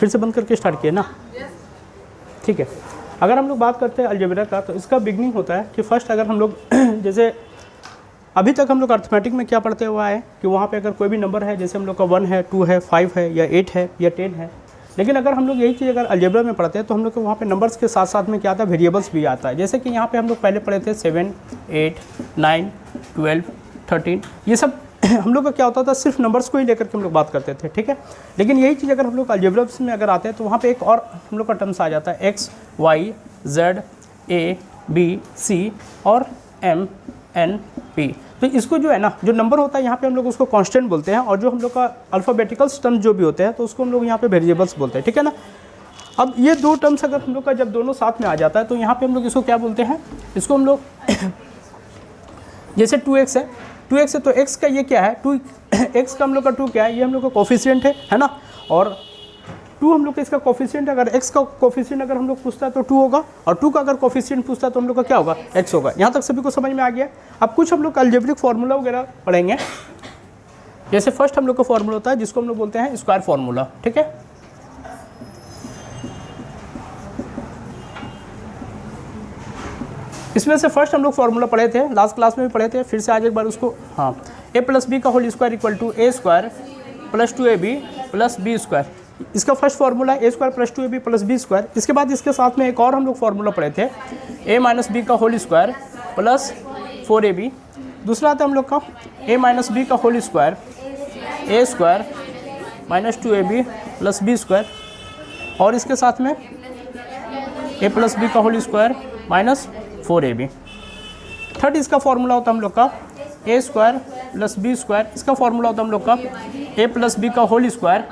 फिर से बंद करके स्टार्ट किए ना, ठीक है। अगर हम लोग बात करते हैं अलजेब्रा का, तो इसका बिगनिंग होता है कि फर्स्ट अगर हम लोग जैसे अभी तक हम लोग अर्थमेटिक में क्या पढ़ते हुआ है कि वहाँ पे अगर कोई भी नंबर है, जैसे हम लोग का 1 है, 2 है, 5 है, या 8 है, या 10 है, लेकिन अगर हम लोग यही चीज़ अगर अलजेब्रा में पढ़ते हैं तो हम लोग को वहाँ पे नंबर्स के साथ साथ में क्या आता है, वेरिएबल्स भी आता है। जैसे कि यहाँ पे हम लोग पहले पढ़े थे 7, 8, 9, 12, 13, ये सब हम लोग का क्या होता था, सिर्फ नंबर्स को ही लेकर के हम लोग बात करते थे, ठीक है। लेकिन यही चीज़ अगर हम लोग अलजेब्रा में अगर आते हैं तो वहाँ पे एक और हम लोग का टर्म्स आ जाता है, एक्स, वाई, जेड, ए, बी, सी और एम, एन, पी। तो इसको जो है ना, जो नंबर होता है यहाँ पे हम लोग उसको कांस्टेंट बोलते हैं, और जो हम लोग का अल्फ़ाबेटिकल टर्म्स जो भी होते हैं तो उसको हम लोग यहाँ पे वेरिएबल्स बोलते हैं, ठीक है ना। अब ये दो टर्म्स अगर हम लोग का जब दोनों साथ में आ जाता है तो यहाँ पे हम लोग इसको क्या बोलते हैं, इसको हम लोग जैसे 2x है, 2x है तो x का ये क्या है, 2x का हम लोग का 2 क्या है, ये हम लोग का कोफिशिएंट है ना। और 2 हम लोग का इसका कोफिशिएंट, अगर x का कोफिशिएंट अगर हम लोग पूछता है तो 2 होगा, और 2 का अगर कोफिशिएंट पूछता है तो हम लोग का क्या होगा, x होगा। यहाँ तक सभी को समझ में आ गया। अब कुछ हम लोग अलजेब्रिक फार्मूला वगैरह पढ़ेंगे। जैसे फर्स्ट हम लोग का फार्मूला होता है जिसको हम लोग बोलते हैं स्क्वायर फार्मूला, ठीक है। इसमें से फर्स्ट हम लोग फार्मूला पढ़े थे, लास्ट क्लास में भी पढ़े थे, फिर से आज एक बार उसको, हाँ, a प्लस बी का whole square equal to a square plus 2ab plus B square. इसका first formula a square plus 2ab plus B square. इसके बाद इसके साथ में एक और हम लोग फार्मूला पढ़े थे, a माइनस बी का होल स्क्वायर प्लस 4ab। दूसरा आता है हम लोग का a माइनस बी का whole square, a square minus 2ab plus B square, और इसके साथ में a प्लस बी का whole square minus 4ab। Third इसका फार्मूला होता है हम लोग का a square plus B square. इसका फार्मूला होता है हम लोग का a प्लस बी का होल स्क्वायर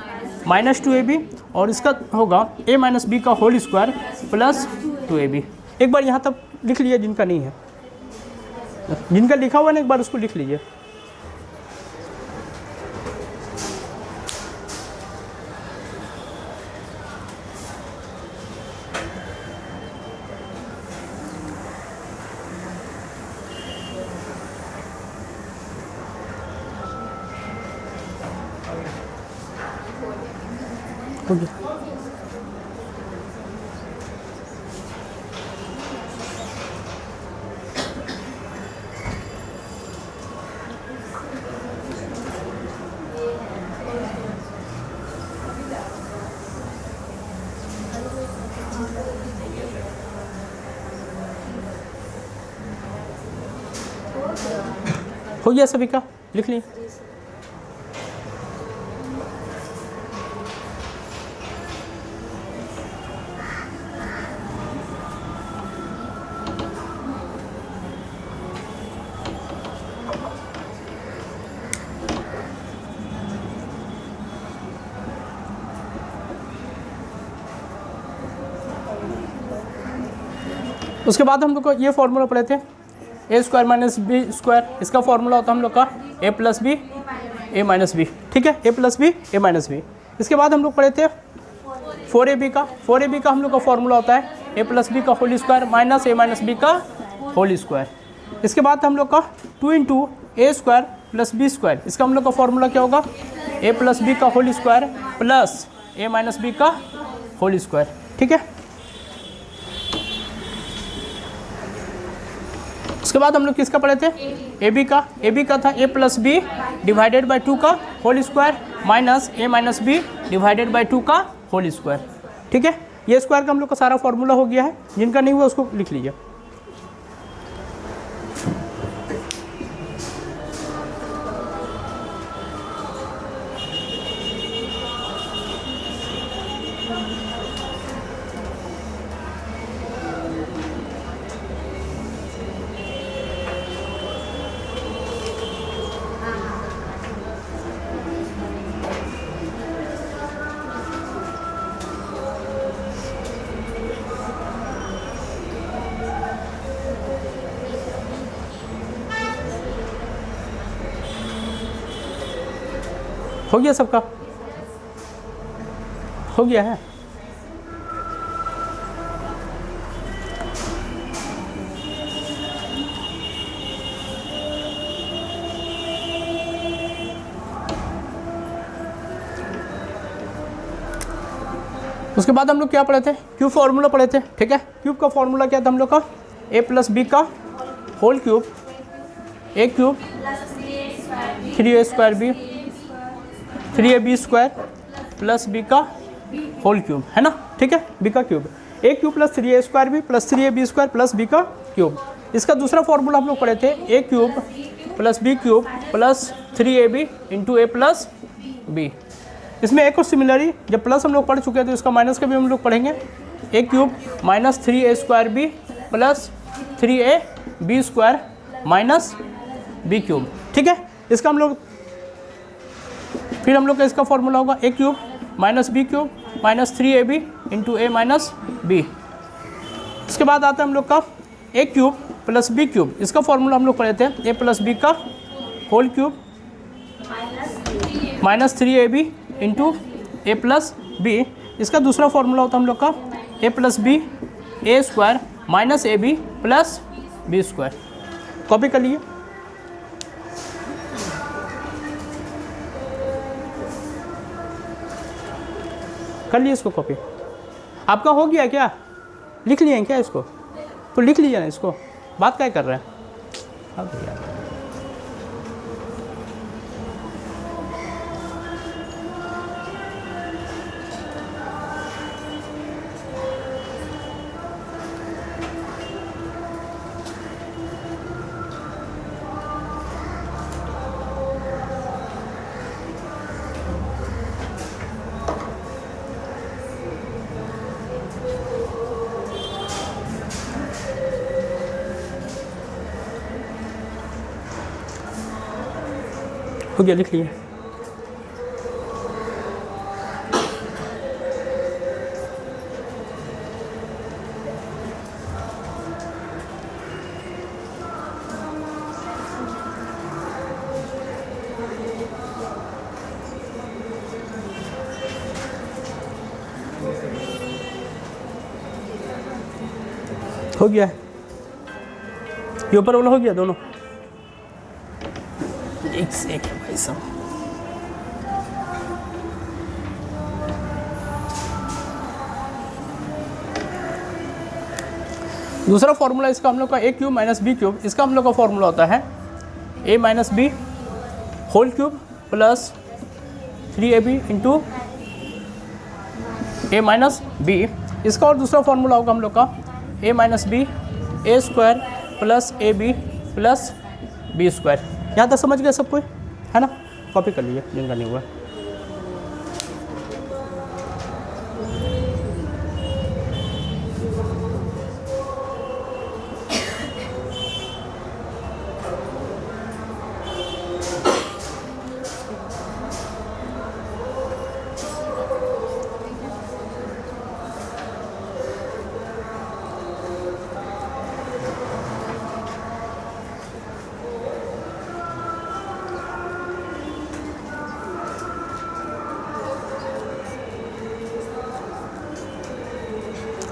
माइनस 2ab, और इसका होगा a माइनस बी का होल स्क्वायर प्लस 2ab। एक बार यहाँ तक लिख लीजिए, जिनका नहीं है, जिनका लिखा हुआ है ना, एक बार उसको लिख लीजिए। हो गया सभी का, लिख लिए। उसके बाद हम लोग को ये फार्मूला पढ़े थे, ए स्क्वायर माइनस बी स्क्वायर। इसका फार्मूला होता है हम लोग का A plus B A minus B, ठीक है, ए प्लस बी ए माइनस बी। इसके बाद हम लोग पढ़े थे 4ab का। 4ab का हम लोग का फार्मूला होता है ए प्लस बी का whole square minus A minus B का होल स्क्वायर। इसके बाद हम लोग का 2 इंटू ए स्क्वायर प्लस बी स्क्वायर। इसका हम लोग का फार्मूला क्या होगा, ए प्लस बी का होल स्क्वायर प्लस ए माइनस बी का होल स्क्वायर, ठीक है। उसके बाद हम लोग किसका पढ़े थे, ए बी का। ए बी का था A plus B divided by 2 का whole square minus A minus B divided by 2 का होल स्क्वायर, ठीक है। ये स्क्वायर का हम लोग का सारा फॉर्मूला हो गया है, जिनका नहीं हुआ उसको लिख लीजिए। हो गया सबका, हो गया है। उसके बाद हम लोग क्या पढ़े थे, क्यूब फार्मूला पढ़े थे, ठीक है। क्यूब का फार्मूला क्या था हम लोग का, a प्लस बी का whole cube, A cube 3a square B 3ab square plus B का होल क्यूब, है ना, ठीक है, बी का cube, A cube plus 3a square B plus 3ab square plus B का क्यूब। इसका दूसरा फार्मूला हम लोग पढ़े थे, A cube plus B cube plus 3ab into A plus B. इसमें एक और सिमिलरली जब प्लस हम लोग पढ़ चुके हैं तो इसका माइनस का भी हम लोग पढ़ेंगे, A cube minus 3a square B plus 3ab square minus B cube, ठीक है। इसका हम लोग फिर हम लोग का इसका फॉर्मूला होगा A cube minus B cube minus 3ab into A minus B. इसके बाद आता है हम लोग का A cube plus B cube, इसका फॉर्मूला हम लोग पढ़े थे, ए प्लस बी का whole cube minus 3ab into A plus B. इसका दूसरा फॉर्मूला होता है हम लोग का A plus B A square minus A B plus B square. Copy कर लिए, कर लिए इसको कॉपी। आपका हो गया क्या, लिख लिए हैं क्या इसको, तो लिख लीजिए ना इसको, बात क्या कर रहे हैं। हाँ भैया, हो गया, लिख लिए। हो गया है, ये ऊपर वाला हो गया दोनों, एक से एक है भाई साहब। दूसरा फॉर्मूला इसका हम लोग का A cube minus B cube, इसका हम लोग का फॉर्मूला होता है A minus B whole cube plus 3ab into A minus B. इसका और दूसरा फॉर्मूला होगा हम लोग का A minus B A square plus A B plus B square. यहाँ तक समझ गए सब कोई, है ना, कॉपी कर लीजिए जिनका नहीं हुआ।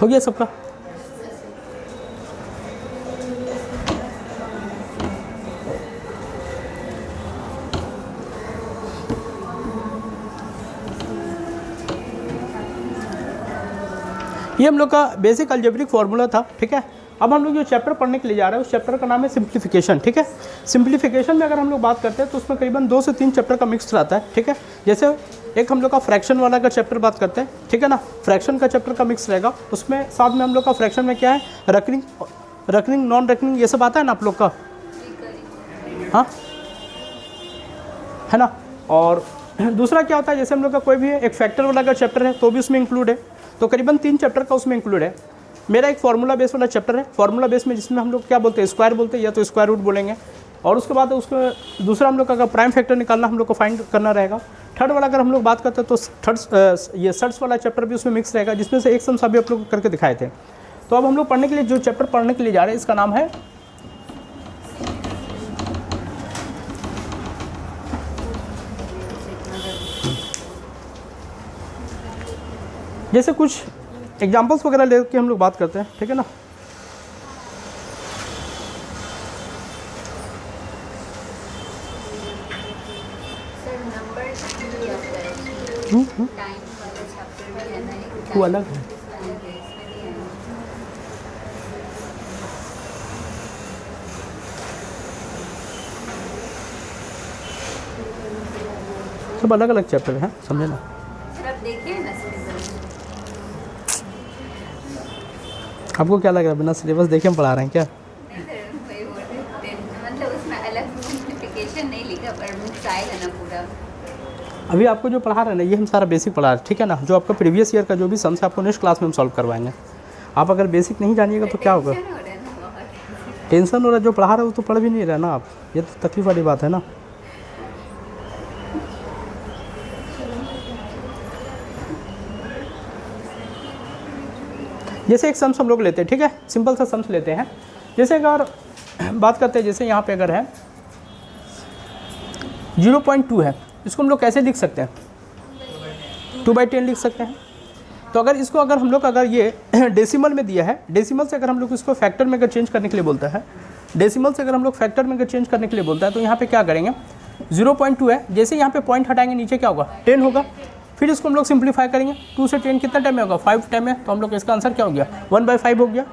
हो गया सबका, ये हम लोग का बेसिक अलजेब्रिक फार्मूला था, ठीक है। अब हम लोग जो चैप्टर पढ़ने के लिए जा रहे हैं उस चैप्टर का नाम है सिंप्लीफिकेशन, ठीक है। सिंप्लीफिकेशन में अगर हम लोग बात करते हैं तो उसमें करीबन 2 से 3 चैप्टर का मिक्स रहता है, ठीक है। जैसे एक हम लोग का फ्रैक्शन वाला का चैप्टर बात करते हैं, ठीक है ना, फ्रैक्शन का चैप्टर का मिक्स रहेगा, उसमें साथ में हम लोग का फ्रैक्शन में क्या है, रकनिंग नॉन रकनिंग ये सब आता है ना आप लोग का, हाँ, है ना। और दूसरा क्या होता है, जैसे हम लोग का कोई भी एक फैक्टर वाला का चैप्टर है तो भी उसमें इंक्लूड है, तो करीबन 3 चैप्टर का उसमें इंक्लूड है। मेरा एक फार्मूला बेस वाला चैप्टर है, फार्मूला बेस में जिसमें हम लोग क्या बोलते हैं, स्क्वायर बोलते हैं या तो स्क्वायर रूट बोलेंगे, और उसके बाद उसको दूसरा हम लोग का प्राइम फैक्टर निकालना हम लोग को फाइंड करना रहेगा। थर्ड वाला अगर हम लोग बात करते हैं तो थर्ड ये सर्ट्स वाला चैप्टर भी उसमें मिक्स रहेगा, जिसमें से एक सम सभी आप लोग करके दिखाए थे। तो अब हम लोग पढ़ने के लिए जो चैप्टर पढ़ने के लिए जा रहे हैं इसका नाम है जैसे कुछ एग्जाम्पल्स वगैरह लेके हम लोग बात करते हैं, ठीक है ना। वो अलग है। सब अलग अलग चैप्टर हैं, समझे ना। आपको क्या लग रहा है बिना सिलेबस देखे हम पढ़ा रहे हैं क्या? मतलब उसमें अलग नोटिफिकेशन नहीं लिखा पर बुक्स आएगा ना पूरा। अभी आपको जो पढ़ा रहे हैं ना, ये हम सारा बेसिक पढ़ा रहे हैं, ठीक है ना। जो आपका प्रीवियस ईयर का जो भी सम्स है आपको नेक्स्ट क्लास में हम सॉल्व करवाएंगे। आप अगर बेसिक नहीं जानिएगा तो क्या होगा? टेंशन हो रहा है, जो पढ़ा रहे हो वो तो पढ़ भी नहीं रहे ना आप, ये तो तकलीफ वाली बात है ना। जैसे एक सम्स हम लोग लेते हैं, ठीक है, सिंपल सा सम्स लेते हैं। जैसे अगर बात करते हैं, जैसे यहाँ पे अगर है 0.2 है, इसको हम लोग कैसे लिख सकते हैं? 2/10 लिख सकते हैं। तो अगर इसको अगर हम लोग अगर ये डेसिमल में दिया है, डेसिमल से अगर हम लोग इसको फैक्टर में अगर चेंज करने के लिए बोलता है, डेसिमल से अगर हम लोग फैक्टर में अगर चेंज करने के लिए बोलता है, तो यहाँ पे क्या करेंगे? 0.2 है, जैसे यहाँ पे पॉइंट हटाएंगे नीचे क्या होगा? 10 होगा। फिर इसको हम लोग सिंप्लीफाई करेंगे, 2 से 10 कितना टाइम में होगा? 5 टाइम में। तो हम लोग इसका आंसर क्या हो गया? 1/5 हो गया।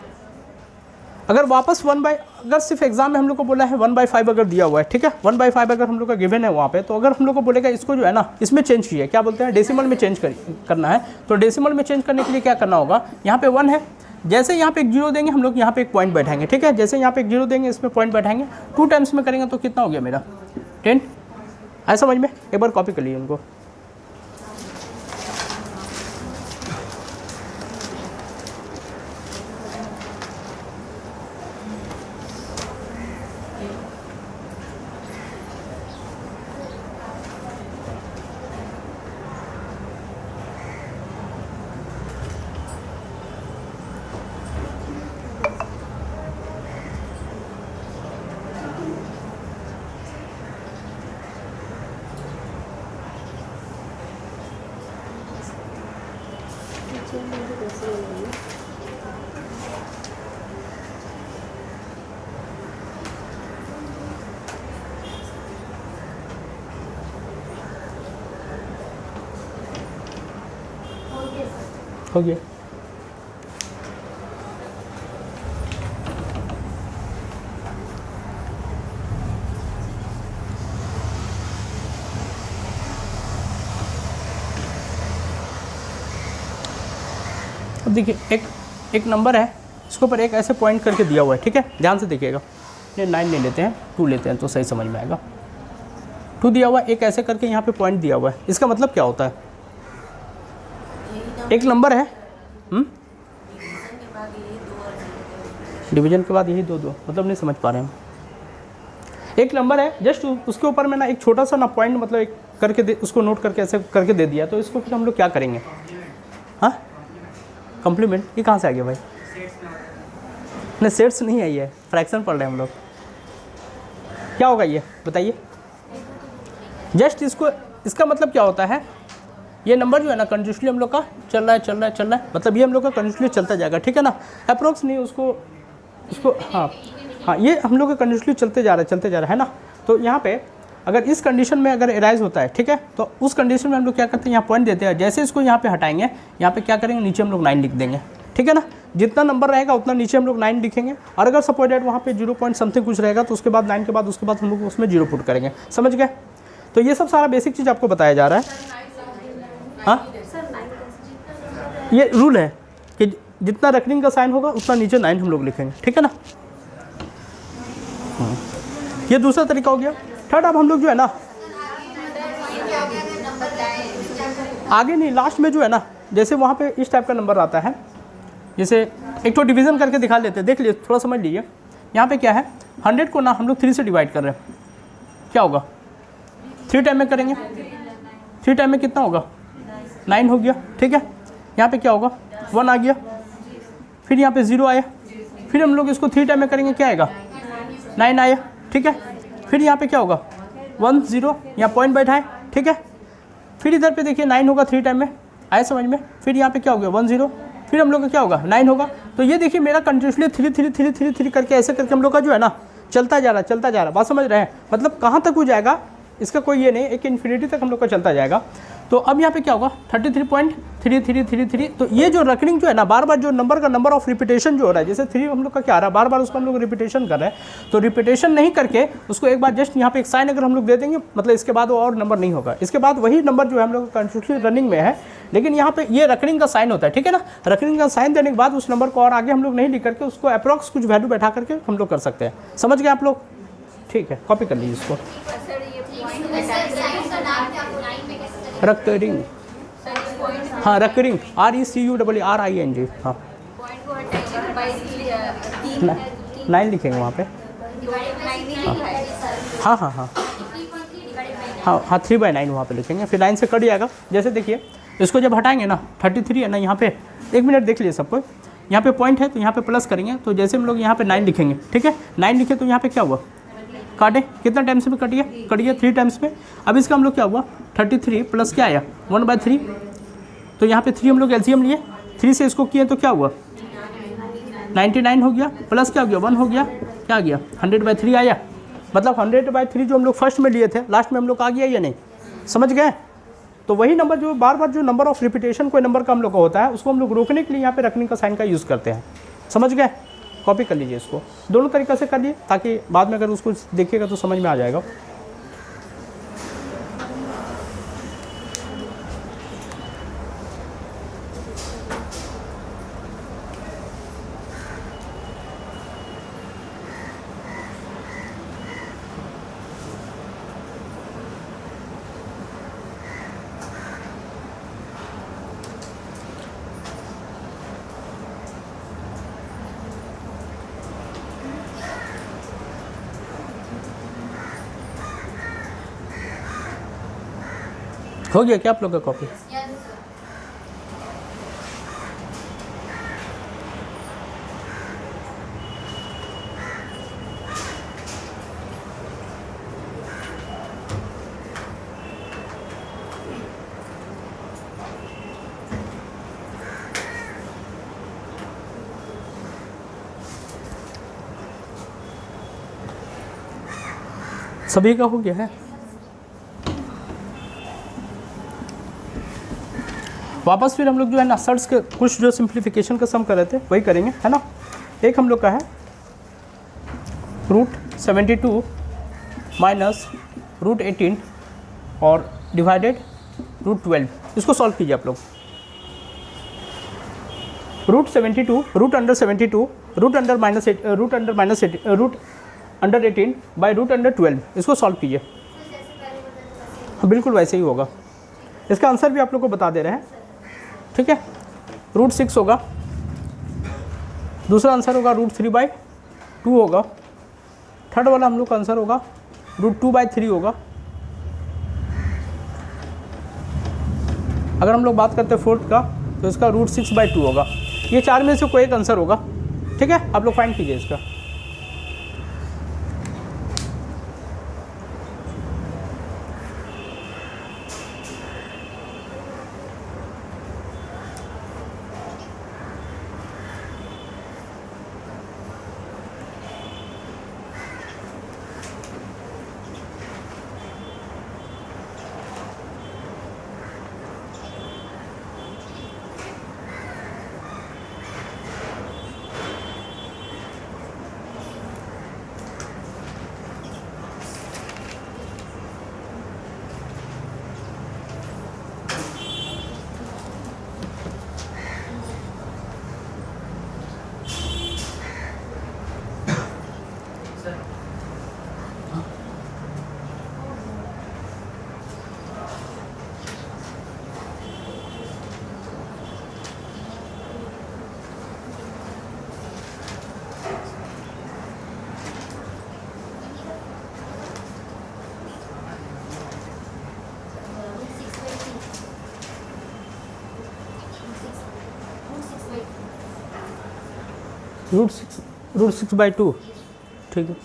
अगर वापस अगर सिर्फ एग्जाम में हम लोग को बोला है 1/5 अगर दिया हुआ है, ठीक है, 1/5 अगर हम लोग का गिवन है वहाँ पे, तो अगर हम लोग को बोलेगा इसको जो है ना इसमें चेंज कीजिए, क्या बोलते हैं? डेसिमल में चेंज करना है। तो डेसिमल में चेंज करने के लिए क्या करना होगा? यहाँ पे 1 है, जैसे यहाँ पे एक 0 देंगे हम लोग, यहाँ पे एक पॉइंट बैठाएंगे, ठीक है, जैसे यहाँ पे एक 0 देंगे इसमें पॉइंट बैठाएंगे, 2 टाइम्स में करेंगे तो कितना हो गया मेरा? 10। आया समझ में? एक बार कॉपी कर लीजिए उनको। हो गया। अब देखिए एक नंबर है, इसके ऊपर एक ऐसे पॉइंट करके दिया हुआ है, ठीक है, ध्यान से देखिएगा। ये 9 नहीं लेते हैं, 2 लेते हैं तो सही समझ में आएगा। 2 दिया हुआ है, एक ऐसे करके यहाँ पे पॉइंट दिया हुआ है। इसका मतलब क्या होता है? एक नंबर है, डिवीजन के बाद यही 2 मतलब नहीं समझ पा रहे हम। एक नंबर है, जस्ट उसके ऊपर में ना एक छोटा सा ना पॉइंट मतलब एक करके उसको नोट करके ऐसे करके दे दिया, तो इसको फिर हम लोग क्या करेंगे? हाँ, कॉम्प्लीमेंट। ये कहाँ से आ गया भाई? नहीं, सेट्स नहीं आई है, फ्रैक्शन पढ़ रहे हैं हम लोग। क्या होगा ये बताइए? जस्ट इसका मतलब क्या होता है? ये नंबर जो है ना कंटिन्यूसली हम लोग का चल रहा है, मतलब ये हम लोग का कंटिन्यूसली चलता जाएगा, ठीक है ना। अप्रोक्स नहीं उसको हाँ, ये हम लोग का कंटिन्यूसली चलते जा रहा है ना। तो यहाँ पे अगर इस कंडीशन में अगर एराइज होता है, ठीक है, तो उस कंडीशन में हम लोग क्या करते हैं? यहाँ पॉइंट देते हैं, जैसे इसको यहाँ पे हटाएंगे, यहाँ पे क्या करेंगे? नीचे हम लोग 9 लिख देंगे, ठीक है ना। जितना नंबर रहेगा उतना नीचे हम लोग 9 लिखेंगे, और अगर सपोजेड वहाँ पे 0 पॉइंट समथिंग कुछ रहेगा तो उसके बाद 9 के बाद उसके बाद हम लोग उसमें 0 पुट करेंगे। समझ गए? तो ये सब सारा बेसिक चीज़ आपको बताया जा रहा है। हाँ, ये रूल है कि जितना रेकरिंग का साइन होगा उतना नीचे 9 हम लोग लिखेंगे, ठीक है ना। ये दूसरा तरीका हो गया। थर्ड, अब हम लोग जो है ना आगे नहीं, लास्ट में जो है ना, जैसे वहाँ पे इस टाइप का नंबर आता है, जैसे एक तो डिवीज़न करके दिखा लेते हैं, देख लीजिए, थोड़ा समझ लीजिए। यहाँ पे क्या है? 100 को ना हम लोग 3 से डिवाइड कर रहे हैं, क्या होगा? 3 टाइम में करेंगे, 3 टाइम में कितना होगा? 9 हो गया, ठीक है। यहाँ पे क्या होगा? 1 आ गया, फिर यहाँ पे 0 आया, फिर हम लोग इसको 3 टाइम में करेंगे, क्या आएगा? 9 आया, ठीक है। फिर यहाँ पे क्या होगा? 1 0, यहाँ पॉइंट बैठा है, ठीक है। फिर इधर पे देखिए 9 होगा 3 टाइम में, आया समझ में। फिर यहाँ पे क्या हो गया? 1 0, फिर हम लोग का क्या होगा? 9 होगा। तो ये देखिए मेरा कंटिन्यूसली 3 करके ऐसे करके हम लोग का जो है ना चलता जा रहा। बात समझ रहे हैं? मतलब कहाँ तक हो जाएगा इसका कोई ये नहीं, एक इन्फिनिटी तक हम लोग का चलता जाएगा। तो अब यहाँ पे क्या होगा 33.3333। तो ये जो रेकरिंग जो है ना, बार बार जो नंबर का नंबर ऑफ रिपीटेशन जो हो रहा है, जैसे 3 हम लोग का क्या आ रहा है, बार बार उसको हम लोग रिपीटेशन कर रहे हैं, तो रिपीटेशन नहीं करके उसको एक बार जस्ट यहाँ पे एक साइन अगर हम लोग दे देंगे, मतलब इसके बाद वो और नंबर नहीं होगा, इसके बाद वही नंबर जो है हम लोग कंटिन्यूसली रनिंग में है, लेकिन यहाँ पे ये रेकरिंग का साइन होता है, ठीक है ना। रेकरिंग का साइन देने के बाद उस नंबर को और आगे हम लोग नहीं लिख करके उसको अप्रॉक्स कुछ वैल्यू बैठा करके हम लोग कर सकते हैं। समझ गए आप लोग? ठीक है, कॉपी कर लीजिए इसको। सर ये पॉइंट रेकरिंग, हाँ रेकरिंग, RECURRING, हाँ पॉइंट को हटाइए बाई 9 लिखेंगे वहाँ पे। हाँ हाँ हाँ हाँ हाँ 3/9 वहाँ पे लिखेंगे, फिर 9 से कट जाएगा। जैसे देखिए इसको जब हटाएंगे ना 33 है ना, यहाँ पे 1 मिनट देख लीजिए सबको, यहाँ पे पॉइंट है तो यहाँ पे प्लस करेंगे, तो जैसे हम लोग यहाँ पे 9 लिखेंगे, ठीक है 9 लिखे तो यहाँ पे क्या हुआ, काटे कितना टाइम्स में कटिए, कटिए 3 टाइम्स में। अब इसका हम लोग क्या हुआ 33 प्लस क्या आया 1/3, तो यहाँ पे 3 हम लोग एलसीएम लिए, 3 से इसको किए तो क्या हुआ 99 हो गया, प्लस क्या हो गया 1 हो गया, क्या आ गया 100/3 आया। मतलब 100/3 जो हम लोग फर्स्ट में लिए थे लास्ट में हम लोग आ गया या नहीं, समझ गए। तो वही नंबर जो बार बार जो नंबर ऑफ रिपीटेशन कोई नंबर का हम लोग का होता है, उसको हम लोग रोकने के लिए यहाँ पे रखने का साइन का यूज़ करते हैं। समझ गए, कॉपी कर लीजिए इसको, दोनों तरीक़े से कर लिए ताकि बाद में अगर उसको देखिएगा तो समझ में आ जाएगा। हो गया क्या आप लोग का कॉपी? सभी का हो गया है। वापस फिर हम लोग जो है ना सर्ट्स के कुछ जो सिंप्लीफिकेशन का सम कर रहे थे वही करेंगे, है ना। एक हम लोग का है √72 माइनस √18 और डिवाइडेड √12। इसको सॉल्व कीजिए आप लोग। √72 √72 √18 बाई √12, इसको सॉल्व कीजिए। बिल्कुल वैसे ही होगा। इसका आंसर भी आप लोग को बता दे रहे हैं, ठीक है। √6 होगा, दूसरा आंसर होगा √3/2 होगा, थर्ड वाला हम लोग का आंसर होगा √2/3 होगा। अगर हम लोग बात करते हैं फोर्थ का तो इसका √6/2 होगा। ये 4 में से कोई एक आंसर होगा, ठीक है। आप लोग फाइंड कीजिए इसका। √6/2, ठीक है।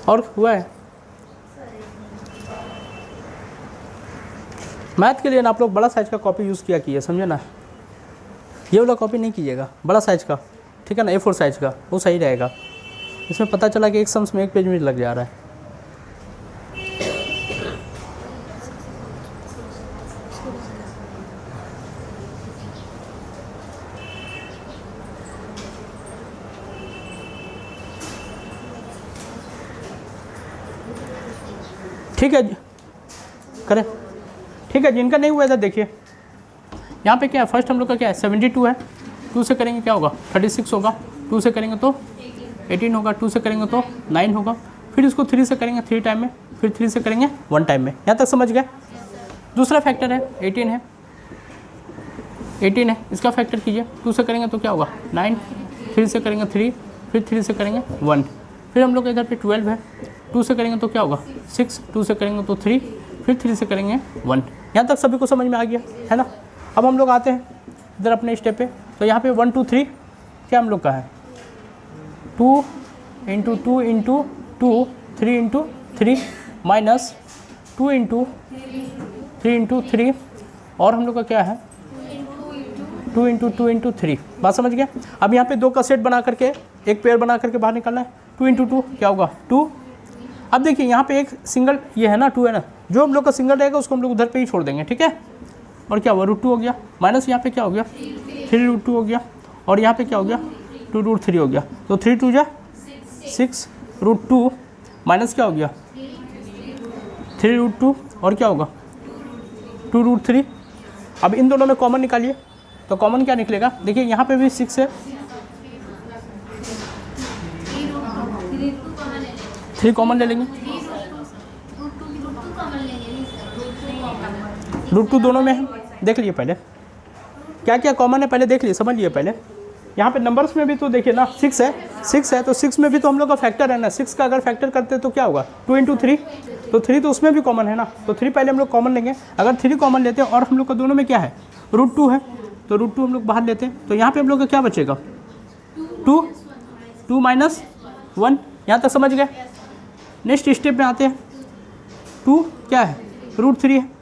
और हुआ है मैथ के लिए ना आप लोग बड़ा साइज का कॉपी यूज़ किया कीजिए, समझे ना। ये वाला कॉपी नहीं कीजिएगा, बड़ा साइज का, ठीक है ना, A4 साइज का, वो सही रहेगा। इसमें पता चला कि एक सम्स में एक पेज में लग जा रहा है। ठीक है करें, ठीक है। जिनका नहीं हुआ इधर देखिए, यहाँ पे क्या है, फर्स्ट हम लोग का क्या है 72 है, 2 से करेंगे क्या होगा 36 होगा, 2 से करेंगे तो 18 होगा, 2 से करेंगे तो 9 होगा, फिर इसको 3 से करेंगे 3 टाइम में, फिर 3 से करेंगे 1 टाइम में। यहाँ तक समझ गए। दूसरा फैक्टर है 18 है, 18 है, इसका फैक्टर कीजिए, 2 से करेंगे तो क्या होगा 9, 3 से करेंगे 3, फिर 3 से करेंगे 1, फिर हम लोग का इधर पे 12 है, 2 से करेंगे तो क्या होगा 6, 2 से करेंगे तो 3, फिर 3 से करेंगे 1। यहाँ तक सभी को समझ में आ गया है ना। अब हम लोग आते हैं इधर अपने स्टेप पे, तो यहाँ पे 1 2 3 क्या हम लोग का है 2 into 2 into 2 3 into 3 minus 2 into 3 into 3 और हम लोग का क्या है 2 इंटू 2 इंटू 3। बात समझ गया। अब यहाँ पे 2 का सेट बना करके एक पेयर बना करके बाहर निकलना है। 2 इंटू 2 क्या होगा 2। अब देखिए यहाँ पे एक सिंगल ये है ना 2 है ना, जो हम लोग का सिंगल रहेगा उसको हम लोग उधर पे ही छोड़ देंगे, ठीक है। और क्या हुआ √2 हो गया, माइनस यहाँ पे क्या हो गया 3 √2 हो गया, और यहाँ पे क्या हो गया 2 √3 हो गया। तो 3 2 जा 6 √2 माइनस क्या हो गया 3 √2 और क्या होगा 2 √3। अब इन दोनों में कॉमन निकालिए, तो कॉमन क्या निकलेगा, देखिए यहाँ पे भी 6 है, 3 कॉमन ले लेंगे, √2 दोनों में है। देख लिए पहले क्या क्या कॉमन है, पहले देख लिए, समझ लिए पहले। यहाँ पे नंबर्स में भी तो देखिए ना 6 है, 6 है तो 6 में भी तो हम लोग का फैक्टर है ना, 6 का अगर फैक्टर करते तो क्या होगा 2 इंटू 3, तो 3 तो उसमें भी कॉमन है ना, तो 3 पहले हम लोग कॉमन लेंगे। अगर 3 कॉमन लेते हैं और हम लोग का दोनों में क्या है √2 है, तो √2 हम लोग बाहर लेते हैं, तो यहाँ पे हम लोग का क्या बचेगा 2 माइनस 1। यहाँ तक समझ गए। नेक्स्ट स्टेप में आते हैं, 2 क्या है √3 है।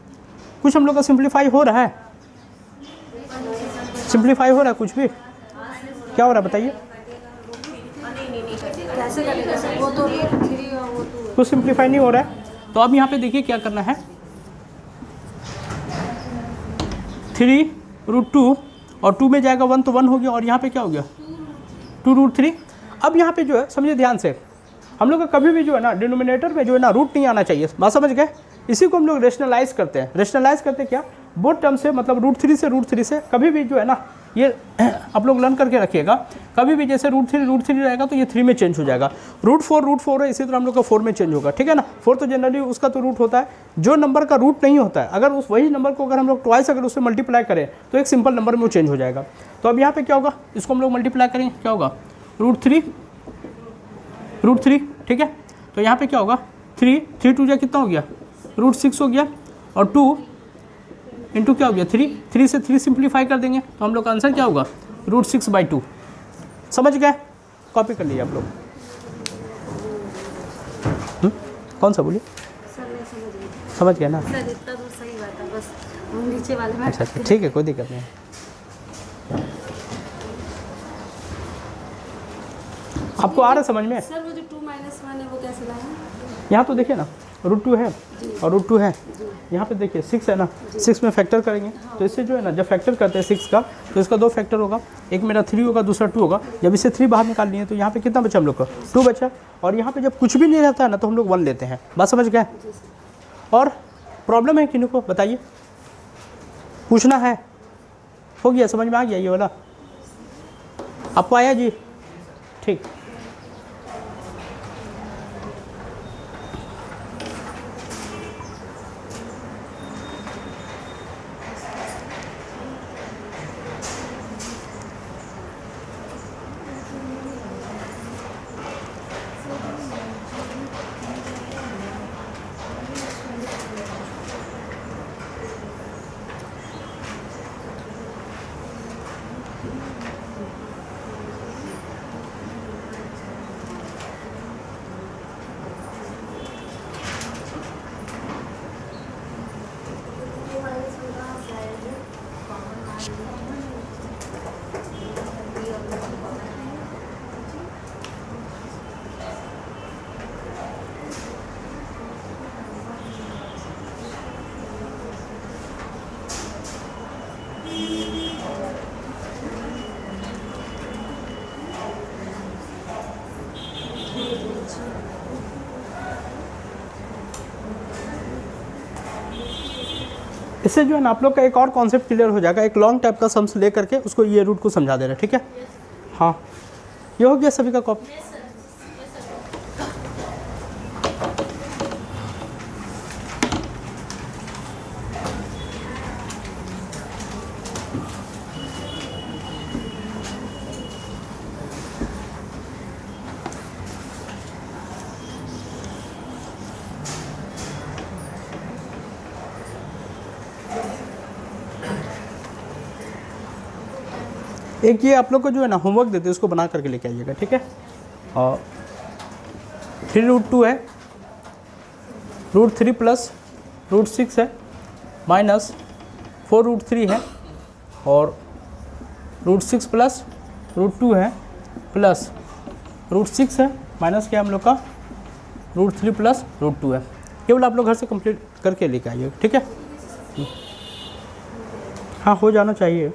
कुछ हम लोग का सिंप्लीफाई हो रहा है, सिंप्लीफाई हो रहा है, कुछ भी क्या हो रहा है बताइए, कुछ सिंप्लीफाई नहीं हो रहा है। तो अब यहाँ पे देखिए क्या करना है, 3 √2 और 2 में जाएगा 1 तो 1 हो गया, और यहाँ पे क्या हो गया 2 √3। अब यहाँ पे जो है समझिए ध्यान से, हम लोग का कभी भी जो है ना डिनोमिनेटर में जो है ना रूट नहीं आना चाहिए। बात समझ गए। इसी को हम लोग रेशनलाइज करते हैं। रेशनलाइज करते हैं क्या, बोथ टर्म से, मतलब √3 से कभी भी जो है ना, ये आप लोग लर्न करके रखिएगा, कभी भी जैसे √3 रहेगा तो ये 3 में चेंज हो जाएगा। √4 है, इसी तरह हम लोग का 4 में चेंज होगा, ठीक है ना। 4 तो जनरली उसका तो रूट होता है, जो नंबर का रूट नहीं होता है, अगर उस वही नंबर को अगर हम लोग ट्वाइस अगर उससे मल्टीप्लाई करें तो एक सिंपल नंबर में वो चेंज हो जाएगा। तो अब यहाँ पे क्या होगा, इसको हम लोग मल्टीप्लाई करेंगे, क्या होगा √3, ठीक है। तो यहाँ पे क्या होगा 3 2 जा कितना हो गया √6 हो गया, और 2 इंटू क्या हो गया 3 से 3 सिंप्लीफाई कर देंगे तो हम लोग का आंसर क्या होगा √6/2। समझ गए, कॉपी कर लिए आप लोग। कौन सा बोलिए, समझ गया ना, सर इतना तो सही बात है, बस नीचे वाले में। अच्छा ठीक है, कोई दिक्कत नहीं। आपको आ रहा है समझ में। सर वो जो 2 - 1 है वो कैसे लाएं? यहाँ तो देखिए ना √2 है और √2 है, यहाँ पे देखिए 6 है ना, 6 में फैक्टर करेंगे तो इससे जो है ना, जब फैक्टर करते हैं 6 का तो इसका 2 फैक्टर होगा, एक मेरा 3 होगा, दूसरा 2 होगा। जब इससे 3 बाहर निकालनी है तो यहाँ पे कितना बचा हम लोग का 2 बचा, और यहाँ पे जब कुछ भी नहीं रहता है ना तो हम लोग 1 लेते हैं। बात समझ गए। और प्रॉब्लम है किन्हीं को बताइए, पूछना है, हो गया, समझ में आ गया ये वाला, आपको आया जी, ठीक। इससे जो है ना आप लोग का एक और कॉन्सेप्ट क्लियर हो जाएगा, एक लॉन्ग टाइप का सम्स ले करके उसको ये रूट को समझा दे रहे हैं, ठीक है। हाँ, ये हो गया सभी का कॉपी। एक ये आप लोग को जो है ना होमवर्क देते हैं उसको बना करके लेके आइएगा, ठीक है। और 3√2 है, √3 प्लस √6 है, माइनस 4√3 है, और √6 प्लस √2 है, प्लस √6 है, माइनस क्या हम लोग का √3 प्लस √2 है। केवल आप लोग घर से कंप्लीट करके लेके आइएगा, ठीक है। हाँ, हो जाना चाहिए।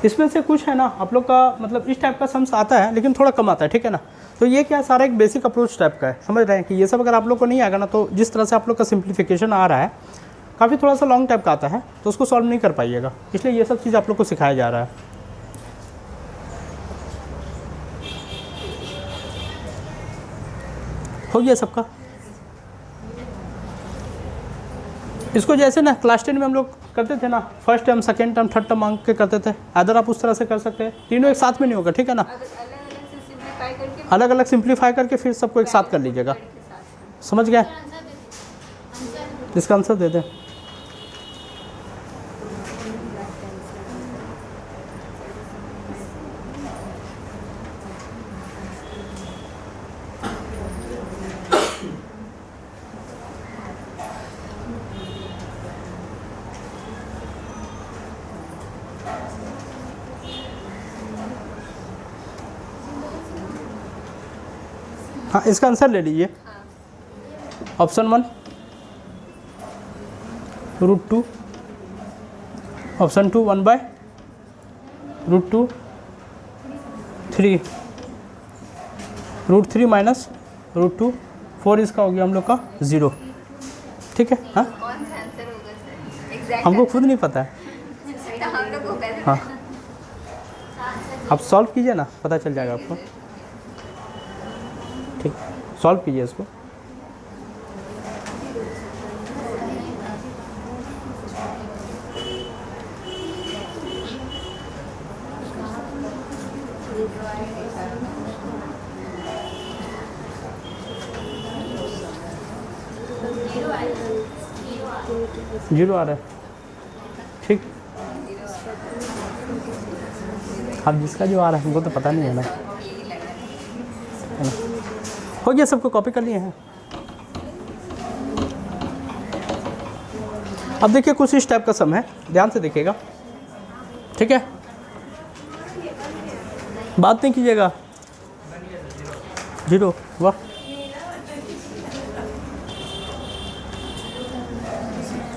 इसमें से कुछ है ना आप लोग का मतलब इस टाइप का सम्स आता है लेकिन थोड़ा कम आता है, ठीक है ना। तो ये क्या सारा एक बेसिक अप्रोच टाइप का है, समझ रहे हैं कि ये सब अगर आप लोग को नहीं आएगा ना तो जिस तरह से आप लोग का सिंप्लीफिकेशन आ रहा है काफ़ी थोड़ा सा लॉन्ग टाइप का आता है तो उसको सॉल्व नहीं कर पाइएगा, इसलिए ये सब चीज़ आप लोग को सिखाया जा रहा है। हो गया सबका। इसको जैसे ना क्लास 10 में हम लोग करते थे ना, first term second term third term मांग के करते थे, अदर आप उस तरह से कर सकते हैं, तीनों एक साथ में नहीं होगा, ठीक है ना। अलग अलग सिंप्लीफाई करके फिर सबको एक साथ कर लीजिएगा, समझ गए। इसका आंसर दे दें। हाँ, इसका आंसर ले लीजिए। ऑप्शन 1 √2, ऑप्शन 2 1/√2, 3 √3 माइनस √2, 4 इसका हो गया हम लोग का 0, ठीक है। हाँ, कौन सा आंसर होगा सर? एग्जैक्ट हमको खुद नहीं पता है। तो हम लोग को कैसे हाँ, आप सॉल्व कीजिए ना, पता चल जाएगा आपको, ठीक। सॉल्व कीजिए इसको। जीरो आ रहा है, ठीक। अब जिसका जो आ रहा है हमको तो पता नहीं है ना। हो गया, सबको कॉपी कर लिए हैं। अब देखिए कुछ इस टाइप का सम है, ध्यान से देखिएगा, ठीक है। बात नहीं कीजिएगा। 0 वाह,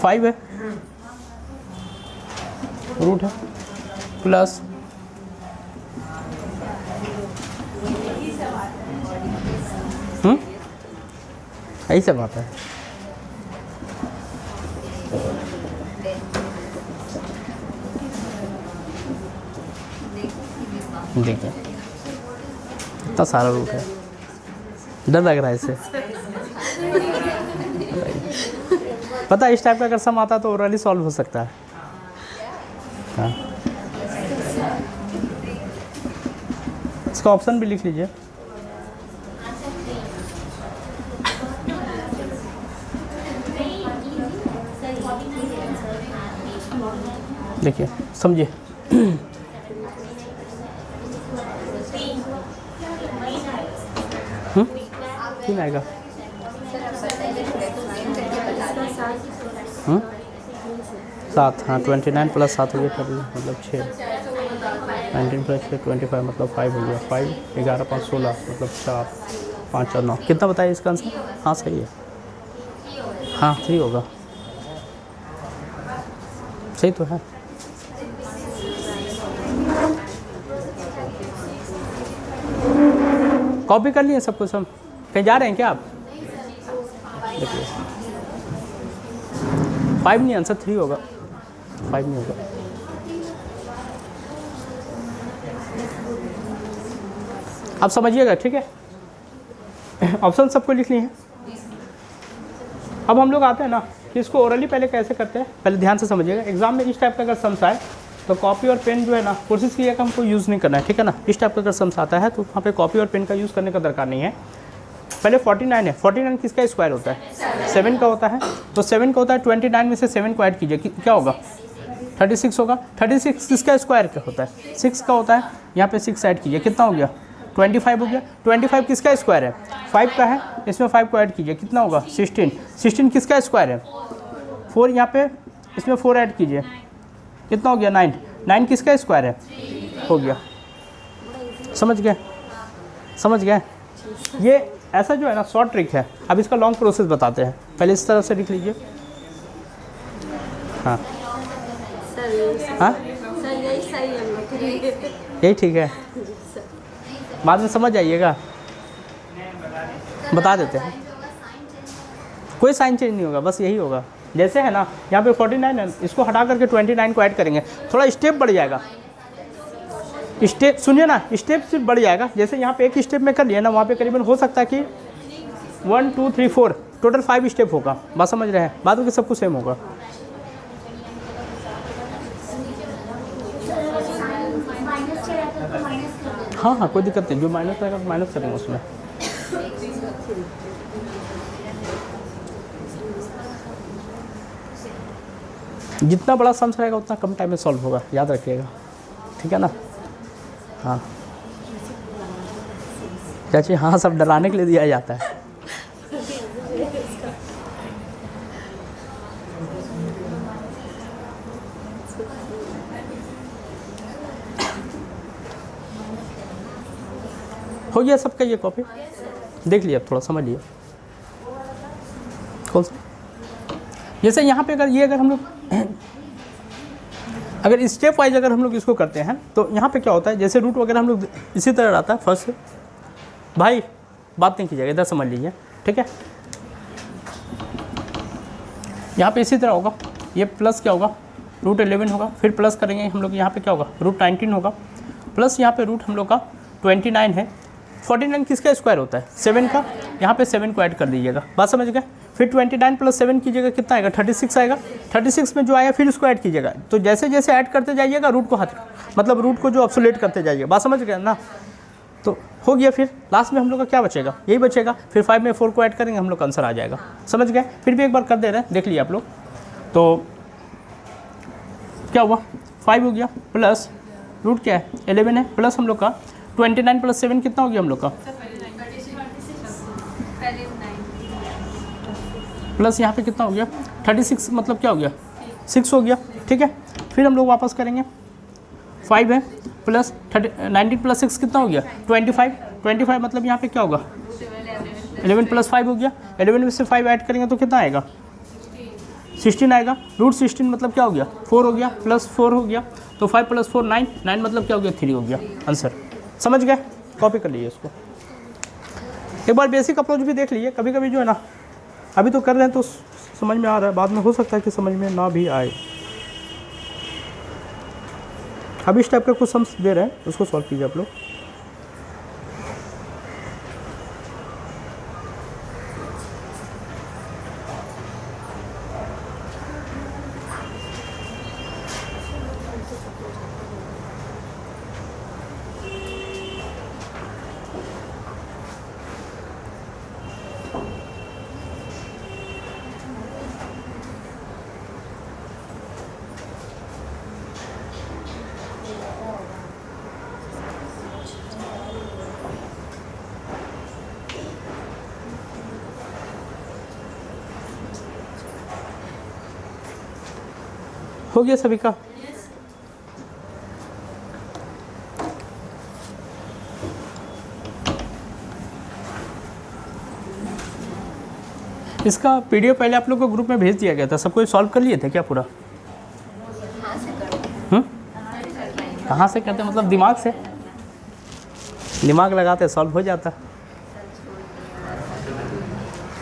5 है, रूट है, प्लस यही सब आता है। देखिए इतना सारा रूट है, डर लग रहा है इससे। पता है इस टाइप का अगर सम आता तो ओरली सॉल्व हो सकता है। हाँ, इसका ऑप्शन भी लिख लीजिए। देखिए समझिए, तीन आएगा। 7, हाँ 29 प्लस 7 हो गया मतलब 6, 19 प्लस 6 25 मतलब 5 हो गया। 5 11 5 16 मतलब 4 5 और 9 कितना बताइए इसका आंसर। हाँ सही है, हाँ 3 होगा, सही तो है। कॉपी कर लिए सब कुछ? हम कहीं जा रहे हैं क्या आप? देखिए 5 नहीं, आंसर 3 होगा, 5 नहीं होगा। आप समझिएगा, ठीक है? ऑप्शन सबको लिख लिए हैं। अब हम लोग आते हैं ना कि इसको ओरली पहले कैसे करते हैं, पहले ध्यान से समझिएगा। एग्जाम में इस टाइप का अगर सम्स आए तो कॉपी और पेन जो है ना, कोशिश कीजिएगा हमको यूज़ नहीं करना है, ठीक है ना? इस टाइप का अगर सम्स आता है तो वहाँ पे कॉपी और पेन का यूज़ करने का दरकार नहीं है। पहले 49 है, 49 किसका स्क्वायर होता है? 7 का होता है। तो 7 का होता है, 29 में से 7 को ऐड कीजिए, क्या होगा? 36 होगा। 36 किसका स्क्वायर क्या होता है? 6 का होता है। यहाँ पे 6 ऐड कीजिए, कितना हो गया? 25 हो गया। 25 किसका स्क्वायर है? 5 का है, इसमें 5 को ऐड कीजिए, कितना होगा? 16। 16 किसका स्क्वायर है? 4, यहाँ पे इसमें 4 ऐड कीजिए, कितना हो गया? 9। 9 किसका स्क्वायर है? हो गया। समझ गए? समझ गए? ये ऐसा जो है ना शॉर्ट ट्रिक है। अब इसका लॉन्ग प्रोसेस बताते हैं। पहले इस तरह से लिख लीजिए। हाँ हाँ, सर यही सही है हम लोग के लिए। यही ठीक है, बाद में समझ आइएगा, बता देते हैं। कोई साइन चेंज नहीं होगा, बस यही होगा। जैसे है ना यहाँ पे 49 है, इसको हटा करके 29 को ऐड करेंगे, थोड़ा स्टेप बढ़ जाएगा। स्टेप सुनिए ना, स्टेप सिर्फ बढ़ जाएगा। जैसे यहाँ पे एक स्टेप में कर लिया ना, वहाँ पे करीबन हो सकता है कि 1 2 3 4 टोटल 5 स्टेप होगा। बात समझ रहे हैं? बाद में सब कुछ सेम होगा। हाँ हाँ, कोई दिक्कत नहीं, जो माइनस रहेगा तो माइनस करेंगे उसमें। जितना बड़ा सम्स रहेगा उतना कम टाइम में सॉल्व होगा, याद रखिएगा, ठीक है ना? हाँ चाची, हाँ सब डराने के लिए दिया जाता है। हो गया सबका ये कॉपी? देख लिया, थोड़ा समझ लिया। कौन सा? जैसे यहाँ पे अगर हम लोग अगर स्टेप वाइज अगर हम लोग इसको करते हैं तो यहाँ पे क्या होता है, जैसे रूट वगैरह हम लोग इसी तरह आता है। फर्स्ट भाई बात नहीं कीजिएगा, इधर समझ लीजिए, ठीक है? यहाँ पे इसी तरह होगा, ये प्लस क्या होगा? रूट 11 होगा। फिर प्लस करेंगे हम लोग, यहाँ पे क्या होगा? रूट 19 होगा। प्लस यहाँ पे रूट हम लोग का 29 है। 49 किसका स्क्वायर होता है? 7 का। यहाँ पे 7 को ऐड कर दीजिएगा, बात समझ गए? फिर 29 प्लस 7 कीजिएगा, कितना आएगा? 36 आएगा। 36 में जो आया फिर उसको ऐड कीजिएगा। तो जैसे जैसे ऐड करते जाइएगा रूट को मतलब रूट को जो ऑब्सोलेट करते जाइएगा, बात समझ गए ना? तो हो गया। फिर लास्ट में हम लोग का क्या बचेगा? यही बचेगा। फिर 5 में 4 को ऐड करेंगे, हम लोग का आंसर आ जाएगा। समझ गए? फिर भी एक बार कर दे रहे हैं, देख लिए आप लोग। तो क्या हुआ? 5 हो गया, प्लस रूट क्या है? 11 है, प्लस हम लोग का 29 प्लस 7 कितना हो गया हम लोग का? प्लस यहाँ पे कितना हो गया? 36, मतलब क्या हो गया? 6 हो गया, ठीक है? फिर हम लोग वापस करेंगे, 5 है, प्लस 19 प्लस 6 कितना हो गया? 25 मतलब यहाँ पे क्या होगा? 11 प्लस 5 हो गया। 11 में से 5 ऐड करेंगे तो कितना आएगा? 16 आएगा। रूट 16 मतलब क्या हो गया? 4 हो गया, प्लस 4 हो गया। तो 5 प्लस 4 9 मतलब क्या हो गया? 3 हो गया आंसर। समझ गए? कॉपी कर लीजिए इसको। एक बार बेसिक अप्रोच भी देख लीजिए। कभी कभी जो है ना, अभी तो कर रहे हैं तो समझ में आ रहा है, बाद में हो सकता है कि समझ में ना भी आए। अभी इस टाइप का कुछ सम्स दे रहे हैं, उसको सॉल्व कीजिए आप लोग। हो गया सभी का? इसका पीडीएफ पहले आप लोग को ग्रुप में भेज दिया गया था, सबको सॉल्व कर लिए थे क्या पूरा? कहाँ से करते? मतलब दिमाग से, दिमाग लगाते सॉल्व हो जाता।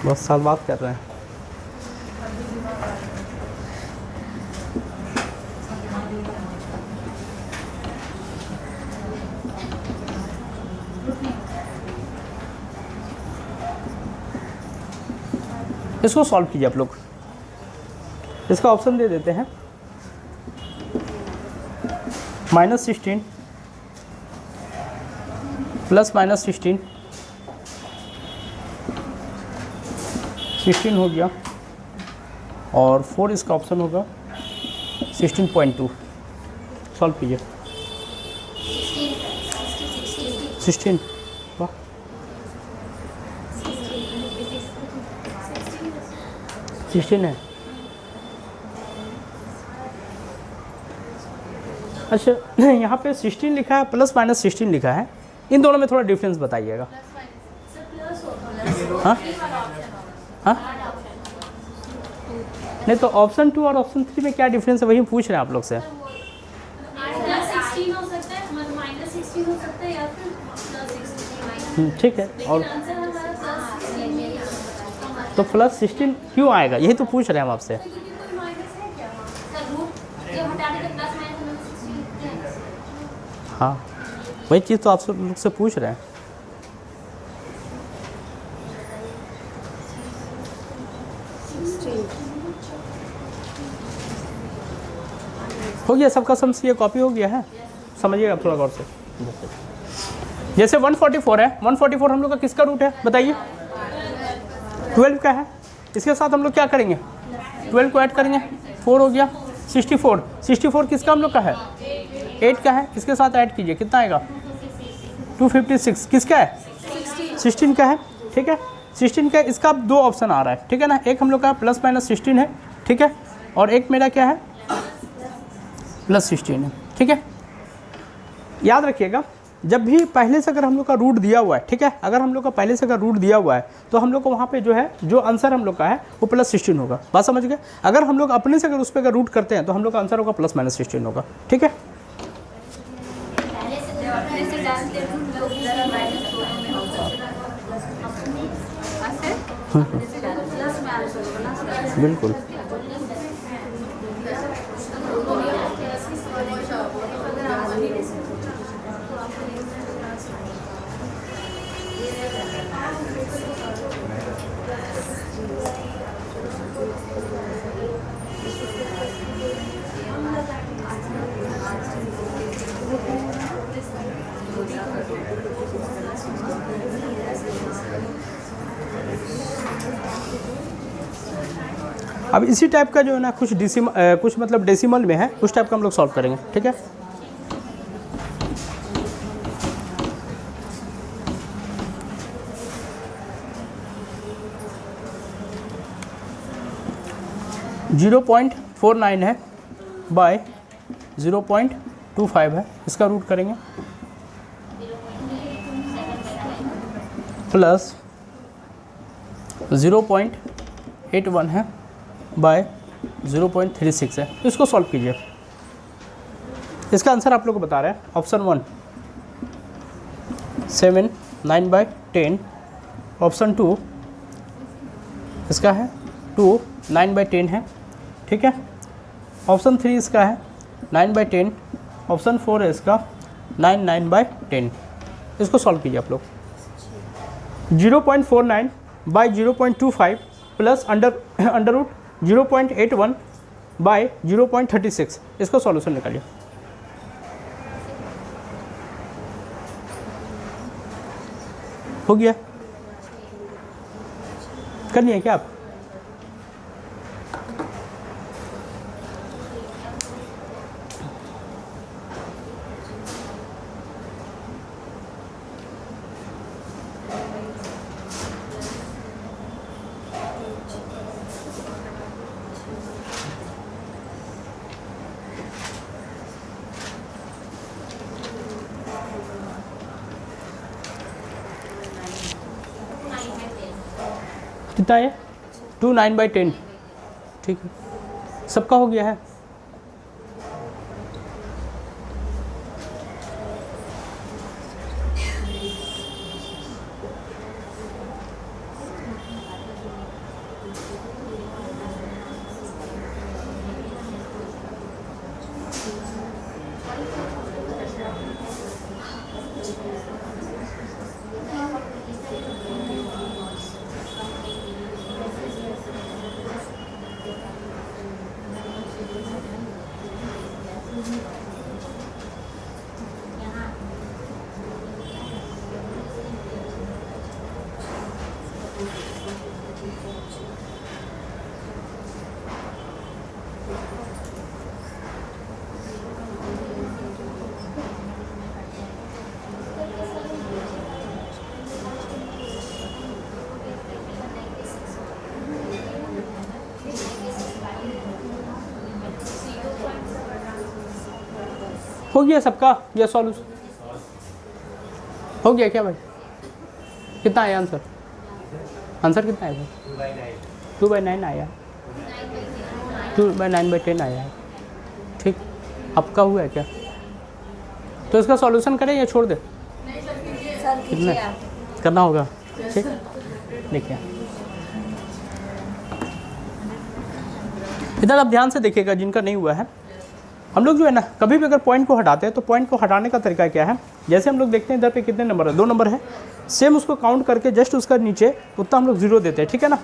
बहुत साल बात कर रहे हैं। इसको सॉल्व कीजिए आप लोग। इसका ऑप्शन दे देते हैं -16 प्लस -16, 16 हो गया और 4 इसका ऑप्शन होगा 16.2। सॉल्व कीजिए। 16 वाह, सिक्सटीन है। अच्छा यहाँ पे 16 लिखा है प्लस -16 लिखा है, इन दोनों में थोड़ा डिफरेंस बताइएगा। हाँ हाँ, नहीं तो ऑप्शन 2 और ऑप्शन 3 में क्या डिफरेंस है वही पूछ रहे हैं आप लोग से। -16 हो सकता है, -16 हो सकता है या फिर +16। ठीक है, और आंसर हमारा +16 तो +16 क्यों आएगा यही तो पूछ रहे हैं हम आपसे। क्योंकि कोई माइनस है क्या? सर रूट ये हटा देते +-16। हाँ वही चीज़ तो आप सब लोग से पूछ रहे हैं। हो गया सबका सम्स, ये कॉपी हो गया है, समझिएगा थोड़ा गौर से। जैसे 144 है, 144 हम लोग का किसका रूट है बताइए? 12 का है। इसके साथ हम लोग क्या करेंगे? 12 को ऐड करेंगे, 4 हो गया। 64, 64 किसका हम लोग का है? 8 का है। इसके साथ ऐड कीजिए, कितना आएगा? 256। किसका है? 16 का है। ठीक है, 16 का इसका अब 2 ऑप्शन आ रहा है, ठीक है ना। एक हम लोग का +-16 है, ठीक है, और एक मेरा क्या है? +16 है, ठीक है। याद रखिएगा जब भी पहले से अगर हम लोग का रूट दिया हुआ है, ठीक है, अगर हम लोग का पहले से अगर रूट दिया हुआ है तो हम लोग को वहाँ पे जो है जो आंसर हम लोग का है वो +16 होगा। बात समझ गए? अगर हम लोग अपने से अगर उस पर अगर रूट करते हैं तो हम लोग का आंसर होगा +-16 होगा, ठीक है। पहले से जब अपने से डालते हैं तो ज़रा माइनस दोनों में होगा। अपने से डालते प्लस में आंसर होगा ना। बिल्कुल। अब इसी टाइप का जो है ना कुछ कुछ मतलब डेसिमल में है, उस टाइप का हम लोग सॉल्व करेंगे, ठीक है। .49 है बाय 0.25 है, इसका रूट करेंगे प्लस 0.81 है बाय 0.36 है। इसको सॉल्व कीजिए। इसका आंसर आप लोग को बता रहे हैं ऑप्शन 1 7 9/10, ऑप्शन 2 इसका है 2 9/10 है, ठीक है। ऑप्शन 3 इसका है 9/10, ऑप्शन 4 है इसका 9/10। इसको सॉल्व कीजिए आप लोग। 0.49 by 0.25 plus under root 0.81 by 0.36, इसको सॉल्यूशन निकालिए। हो गया? करनी है क्या आप? कितना है? 2 9/10, ठीक है। सबका हो गया है। हो गया सबका ये सॉल्यूशन हो गया क्या भाई? कितना आया आंसर? आंसर कितना आया भाई? 2/9 आया, 2/9/10 आया है। ठीक, आपका हुआ है क्या? तो इसका सॉल्यूशन करें या छोड़ दे? कितना करना होगा? ठीक, देखिए इधर आप ध्यान से देखिएगा जिनका नहीं हुआ है। हम लोग जो है ना कभी भी अगर पॉइंट को हटाते हैं तो पॉइंट को हटाने का तरीका क्या है, जैसे हम लोग देखते हैं इधर पे कितने नंबर है, 2 नंबर है, सेम उसको काउंट करके जस्ट उसका नीचे उतना हम लोग 0 देते हैं, ठीक है ना।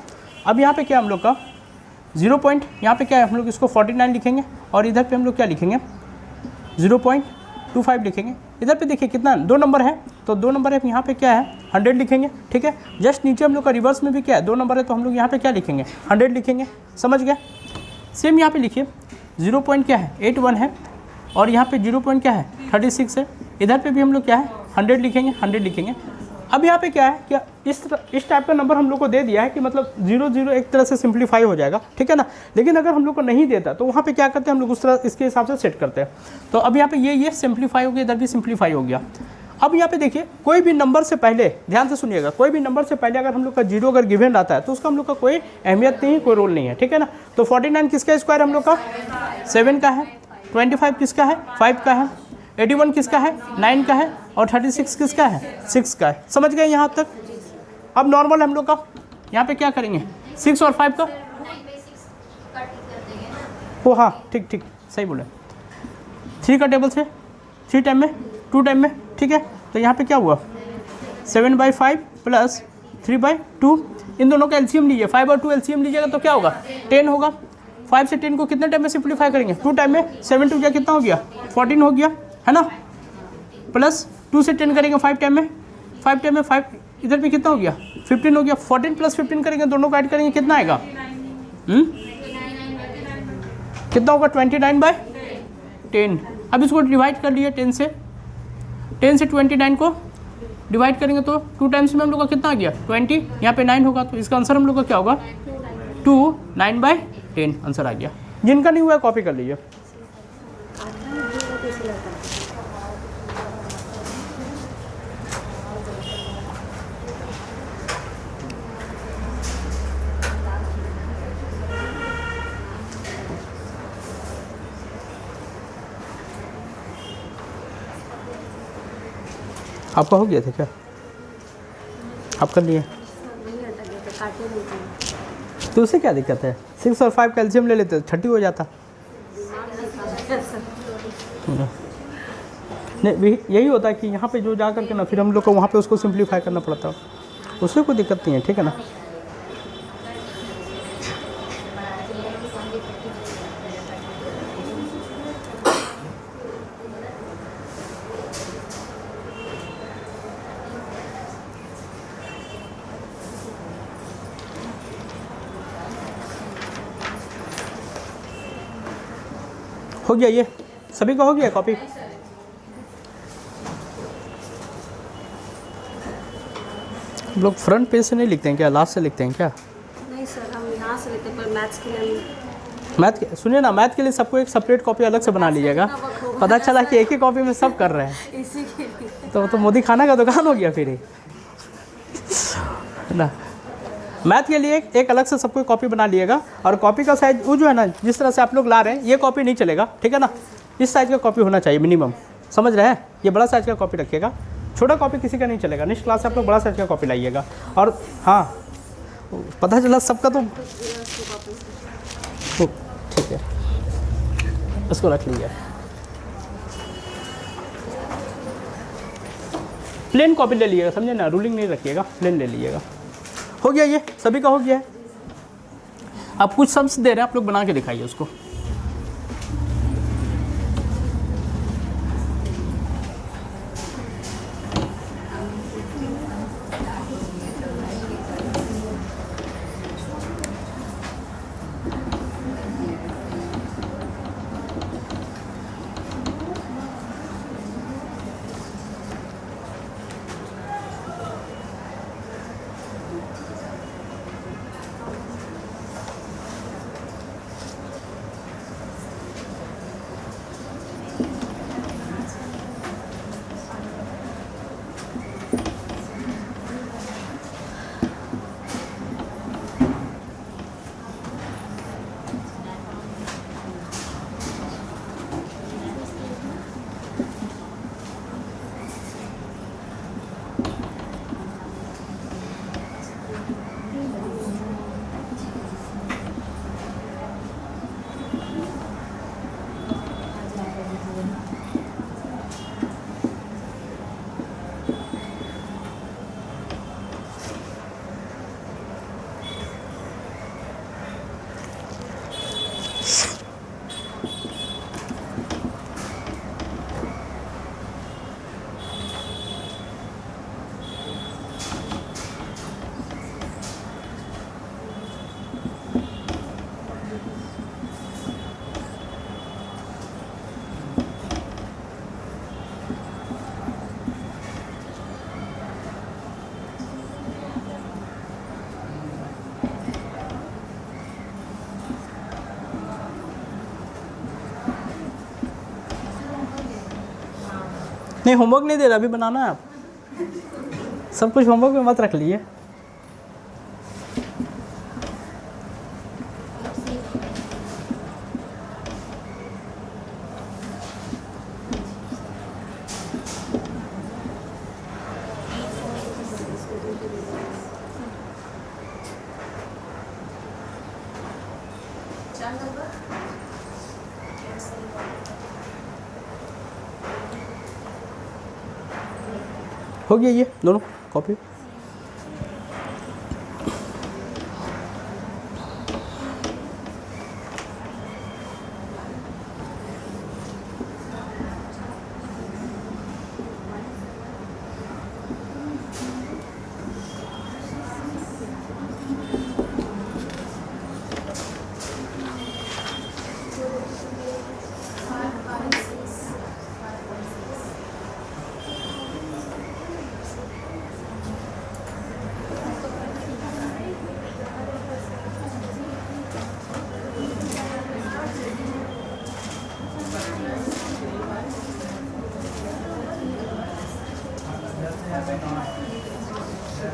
अब यहाँ पे क्या हम लोग का 0 पॉइंट, यहाँ पे क्या है हम लोग इसको 49 लिखेंगे और इधर पे हम लोग क्या लिखेंगे 0.25 लिखेंगे। इधर पे देखिए कितना 2 नंबर है, तो 2 नंबर है यहाँ पे क्या है 100 लिखेंगे, ठीक है। जस्ट नीचे हम लोग का रिवर्स में भी क्या है 2 नंबर है, तो हम लोग यहाँ पे क्या लिखेंगे 100 लिखेंगे, समझ गए। सेम यहाँ पे लिखिए 0 पॉइंट क्या है 81 है और यहाँ पे 0 पॉइंट क्या है 36 है, इधर पे भी हम लोग क्या है 100 लिखेंगे, 100 लिखेंगे। अब यहाँ पे क्या है क्या इस टाइप का नंबर हम लोग को दे दिया है कि मतलब 0 0 एक तरह से सिंप्लीफाई हो जाएगा, ठीक है ना। लेकिन अगर हम लोग को नहीं देता तो वहाँ पे क्या करते हैं हम लोग उस तरह इसके हिसाब से सेट करते हैं। तो अब यहाँ पे ये सिंप्लीफाई हो गया, इधर भी सिंप्लीफाई हो गया। अब यहाँ पे देखिए कोई भी नंबर से पहले ध्यान से सुनिएगा, कोई भी नंबर से पहले अगर हम लोग का 0 अगर गिवन रहता है तो उसका हम लोग का कोई अहमियत नहीं, कोई रोल नहीं है, ठीक है ना। तो 49 किसका स्क्वायर हम लोग का 7 का है, 25 किसका है 5 का है, 81 किसका है 9 का है और 36 किसका है 6 का है, समझ गए यहाँ तक। अब नॉर्मल हम लोग का यहाँ पे क्या करेंगे 6 और 5 का ओ हाँ ठीक ठीक सही बोले, 3 का टेबल से 3 टाइम में 2 टाइम में, ठीक है। तो यहाँ पे क्या हुआ 7/5 प्लस 3/2, इन दोनों का एलसीएम लीजिए, 5 और 2 एलसीएम लीजिएगा तो क्या होगा 10 होगा। 5 से 10 को कितने टाइम में सिंप्लीफाई करेंगे 2 टाइम में, 7 2 कितना हो गया 14 हो गया है ना, प्लस 2 से 10 करेंगे 5 टाइम में, 5 टाइम में 5 इधर पे कितना हो गया 15 हो गया, 14 प्लस 15 करेंगे दोनों को ऐड करेंगे कितना आएगा कितना होगा 29/10। अब इसको डिवाइड कर लिए 10 से 29 को डिवाइड करेंगे तो 2 टाइम्स में हम लोग का कितना आ गया 20, यहाँ पे 9 होगा, तो इसका आंसर हम लोग का क्या होगा 9/10 आंसर आ गया। जिनका नहीं हुआ है कॉपी कर लीजिए। आपका हो गया था क्या, आप कर लिए तो उससे क्या दिक्कत है, 6 और 5 कैल्शियम ले लेते 30 हो जाता। नहीं यही होता है कि यहाँ पे जो जा करके ना फिर हम लोग को वहाँ पे उसको सिंप्लीफाई करना पड़ता है, उससे कोई दिक्कत नहीं है, ठीक है ना। हो गया, ये सभी का हो गया कॉपी। हम लोग फ्रंट पेज से नहीं लिखते हैं क्या, लास्ट से लिखते हैं क्या? नहीं सर, हम यहाँ से लेते हैं, पर मैथ्स के लिए मैथ के सुनिए ना, मैथ के लिए सबको एक सेपरेट कॉपी अलग से बना लीजिएगा। पता चला कि एक ही कॉपी में सब कर रहे हैं इसी के लिए तो मोदी खाना का दुकान हो गया फिर ही ना। मैथ के लिए एक अलग से सबको कॉपी बना लिएगा, और कॉपी का साइज वो जो है ना जिस तरह से आप लोग ला रहे हैं ये कॉपी नहीं चलेगा, ठीक है ना। इस साइज़ का कॉपी होना चाहिए मिनिमम, समझ रहे हैं। ये बड़ा साइज़ का कॉपी रखिएगा, छोटा कॉपी किसी का नहीं चलेगा। नेक्स्ट क्लास से आप लोग बड़ा साइज़ का कॉपी लाइएगा। और हाँ पता चला सबका तो ठीक है, इसको रख लीजिए। प्लेन कॉपी ले लीजिएगा, समझे ना, रूलिंग नहीं रखिएगा, प्लेन ले लीजिएगा। हो गया, ये सभी का हो गया है। आप कुछ सम्स दे रहे हैं, आप लोग बना के दिखाइए उसको। नहीं होमवर्क नहीं दे रहा, अभी बनाना है आप। सब कुछ होमवर्क में मत रख लिए। हो गया ये दोनों कॉपी।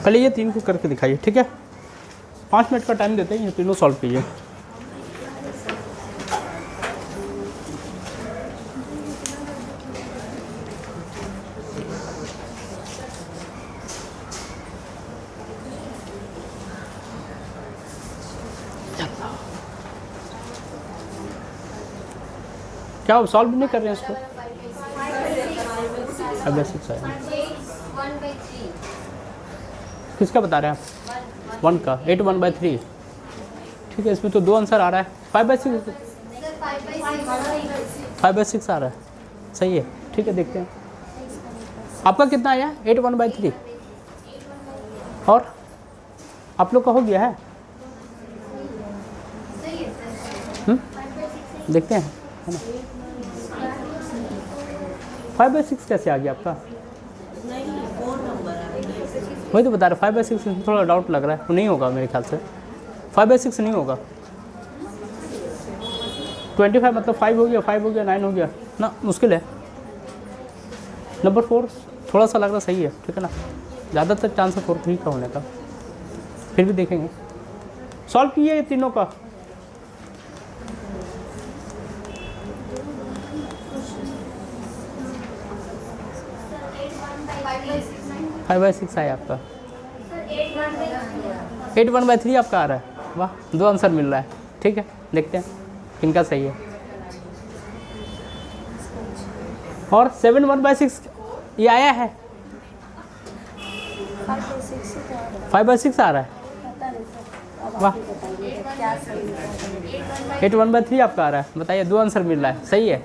पहले ये 3 को करके दिखाइए, ठीक है। 5 मिनट का टाइम देते हैं, ये तीनों सॉल्व कीजिए। क्या आप सॉल्व नहीं कर रहे हैं इसको? अब बेसिक्स है। 1/3 किसका बता रहे हैं आप? 1 का 8 1/3। ठीक है, इसमें तो 2 आंसर आ रहा है। 5/6 5/6 आ रहा है, सही है। ठीक है, देखते हैं आपका कितना आया। 8 1/3 और आप लोग का हो गया है। देखते हैं, है ना। 5/6 कैसे आ गया आपका? वही तो बता रहा, 5/6 में थोड़ा डाउट लग रहा है। वो नहीं होगा मेरे ख्याल से, 5/6 नहीं होगा। 25 मतलब 5 हो गया, 5 हो गया, 9 हो गया ना, मुश्किल है। नंबर 4 थोड़ा सा लग रहा सही है, ठीक है ना। ज़्यादातर चांस है 4 3 का होने का, फिर भी देखेंगे। सॉल्व किए ये तीनों का। फाइव बाई सिक्स आया आपका। 8 1/3 आपका आ रहा है। वाह, 2 आंसर मिल रहा है। ठीक है, देखते हैं इनका सही है। और 7 1/6 ये आया है। 5/6 आ रहा है। वाह, 8 1/3 आपका आ रहा है। बताइए, 2 आंसर मिल रहा है, सही है।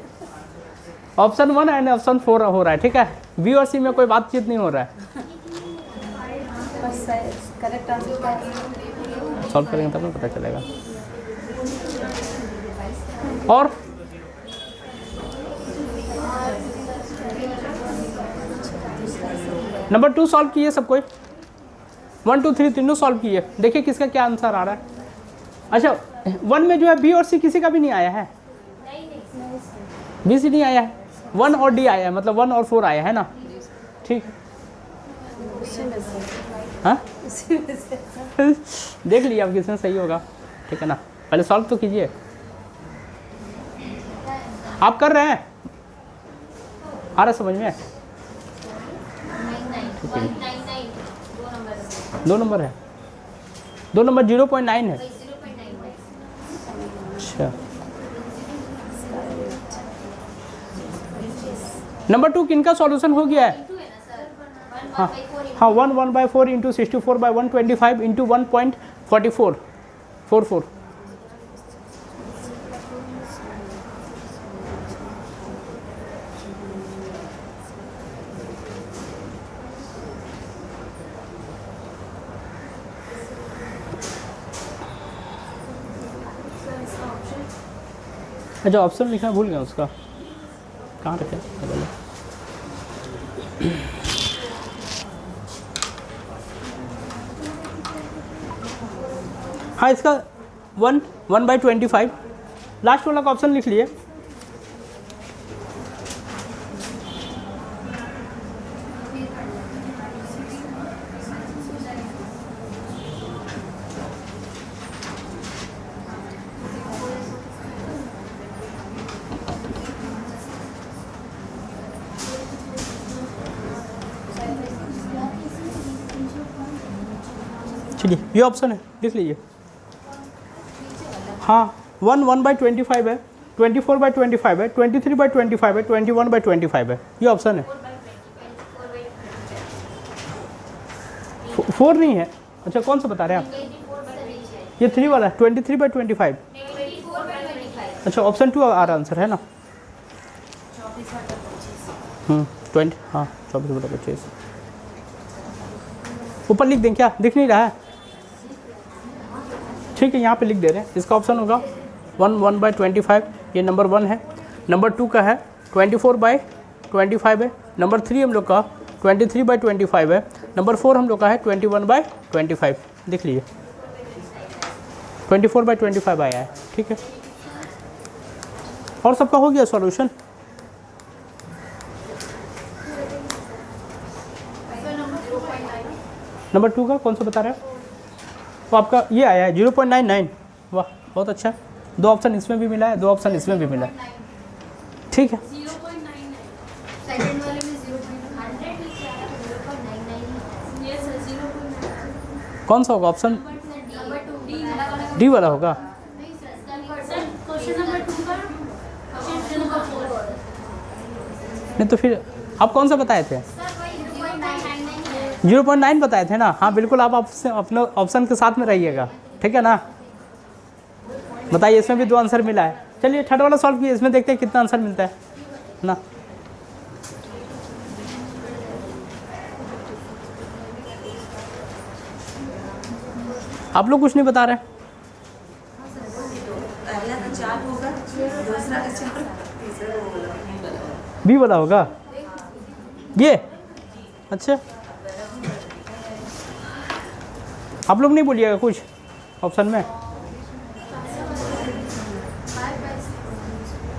ऑप्शन 1 एंड ऑप्शन 4 हो रहा है। ठीक है, बी और सी में कोई बातचीत नहीं हो रहा है। सॉल्व करेंगे तब ना पता चलेगा। और नंबर 2 सॉल्व किए सब कोई। 1 2 3 तीनों सॉल्व किए। देखिए किसका क्या आंसर आ रहा है। अच्छा, 1 में जो है बी और सी किसी का भी नहीं आया है। बी सी नहीं आया है, 1 और डी आया है, मतलब 1 और 4 आया है ना। ठीक, हाँ देख लीजिए अब किसमें सही होगा। ठीक है ना, पहले सॉल्व तो कीजिए। आप कर रहे हैं, आ रहा समझ में? 2 नंबर है, 2 नंबर 0.9 है। अच्छा, नंबर 2 किनका सॉल्यूशन हो गया है? हाँ हाँ, 1 1/4 इंटू 64/125 इंटू 1.4444। अच्छा, ऑप्शन लिखना भूल गया उसका, कहाँ रखे? हाँ, इसका 1 1/25 लास्ट वाला का ऑप्शन लिख लिए। चलिए ये ऑप्शन है, लिख लीजिए। हाँ 1/25 है, 24/25 है, 23/25 है, 21/25 है, ये ऑप्शन है। 4 नहीं है, अच्छा कौन सा बता रहे हैं आप? ये 3 वाला है, 23/25। अच्छा ऑप्शन 2 आ रहा आंसर है ना। 20 हाँ 24/25 ऊपर लिख दें क्या? दिख नहीं रहा है? ठीक है यहाँ पे लिख दे रहे हैं। इसका ऑप्शन होगा 1/25, ये नंबर 1 है। नंबर 2 का है 24/25 है। नंबर 3 हम लोग का 23/25 है। नंबर 4 हम लोग का है 21/25। देख लीजिए 24/25 आया है। ठीक है और सबका हो गया सॉल्यूशन। नंबर 2 का कौन सा बता रहे हैं? तो आपका ये आया है 0.99। वाह बहुत अच्छा, 2 ऑप्शन इसमें भी मिला है, 2 ऑप्शन इसमें भी मिला है। ठीक है 0.99 सेकंड वाले में 0.100 लिखा है 0.99 यस 0.99 कौन सा होगा ऑप्शन? नंबर 2 डी वाला होगा। नहीं सर क्वेश्चन नंबर 2 का क्वेश्चन नंबर 4 नहीं तो फिर आप कौन सा बताए थे? सर वही 0.99 है 0.9 बताए थे ना। हाँ बिल्कुल आप अपने ऑप्शन के साथ में रहिएगा। ठीक है ना। बताइए इसमें भी 2 आंसर मिला है। चलिए थर्ड वाला सॉल्व किए, इसमें देखते हैं कितना आंसर मिलता है ना। आप लोग कुछ नहीं बता रहे। पहला तो 4 होगा, दूसरा का 4, तीसरा होगा बी वाला होगा ये। अच्छा आप लोग नहीं बोलिएगा कुछ ऑप्शन में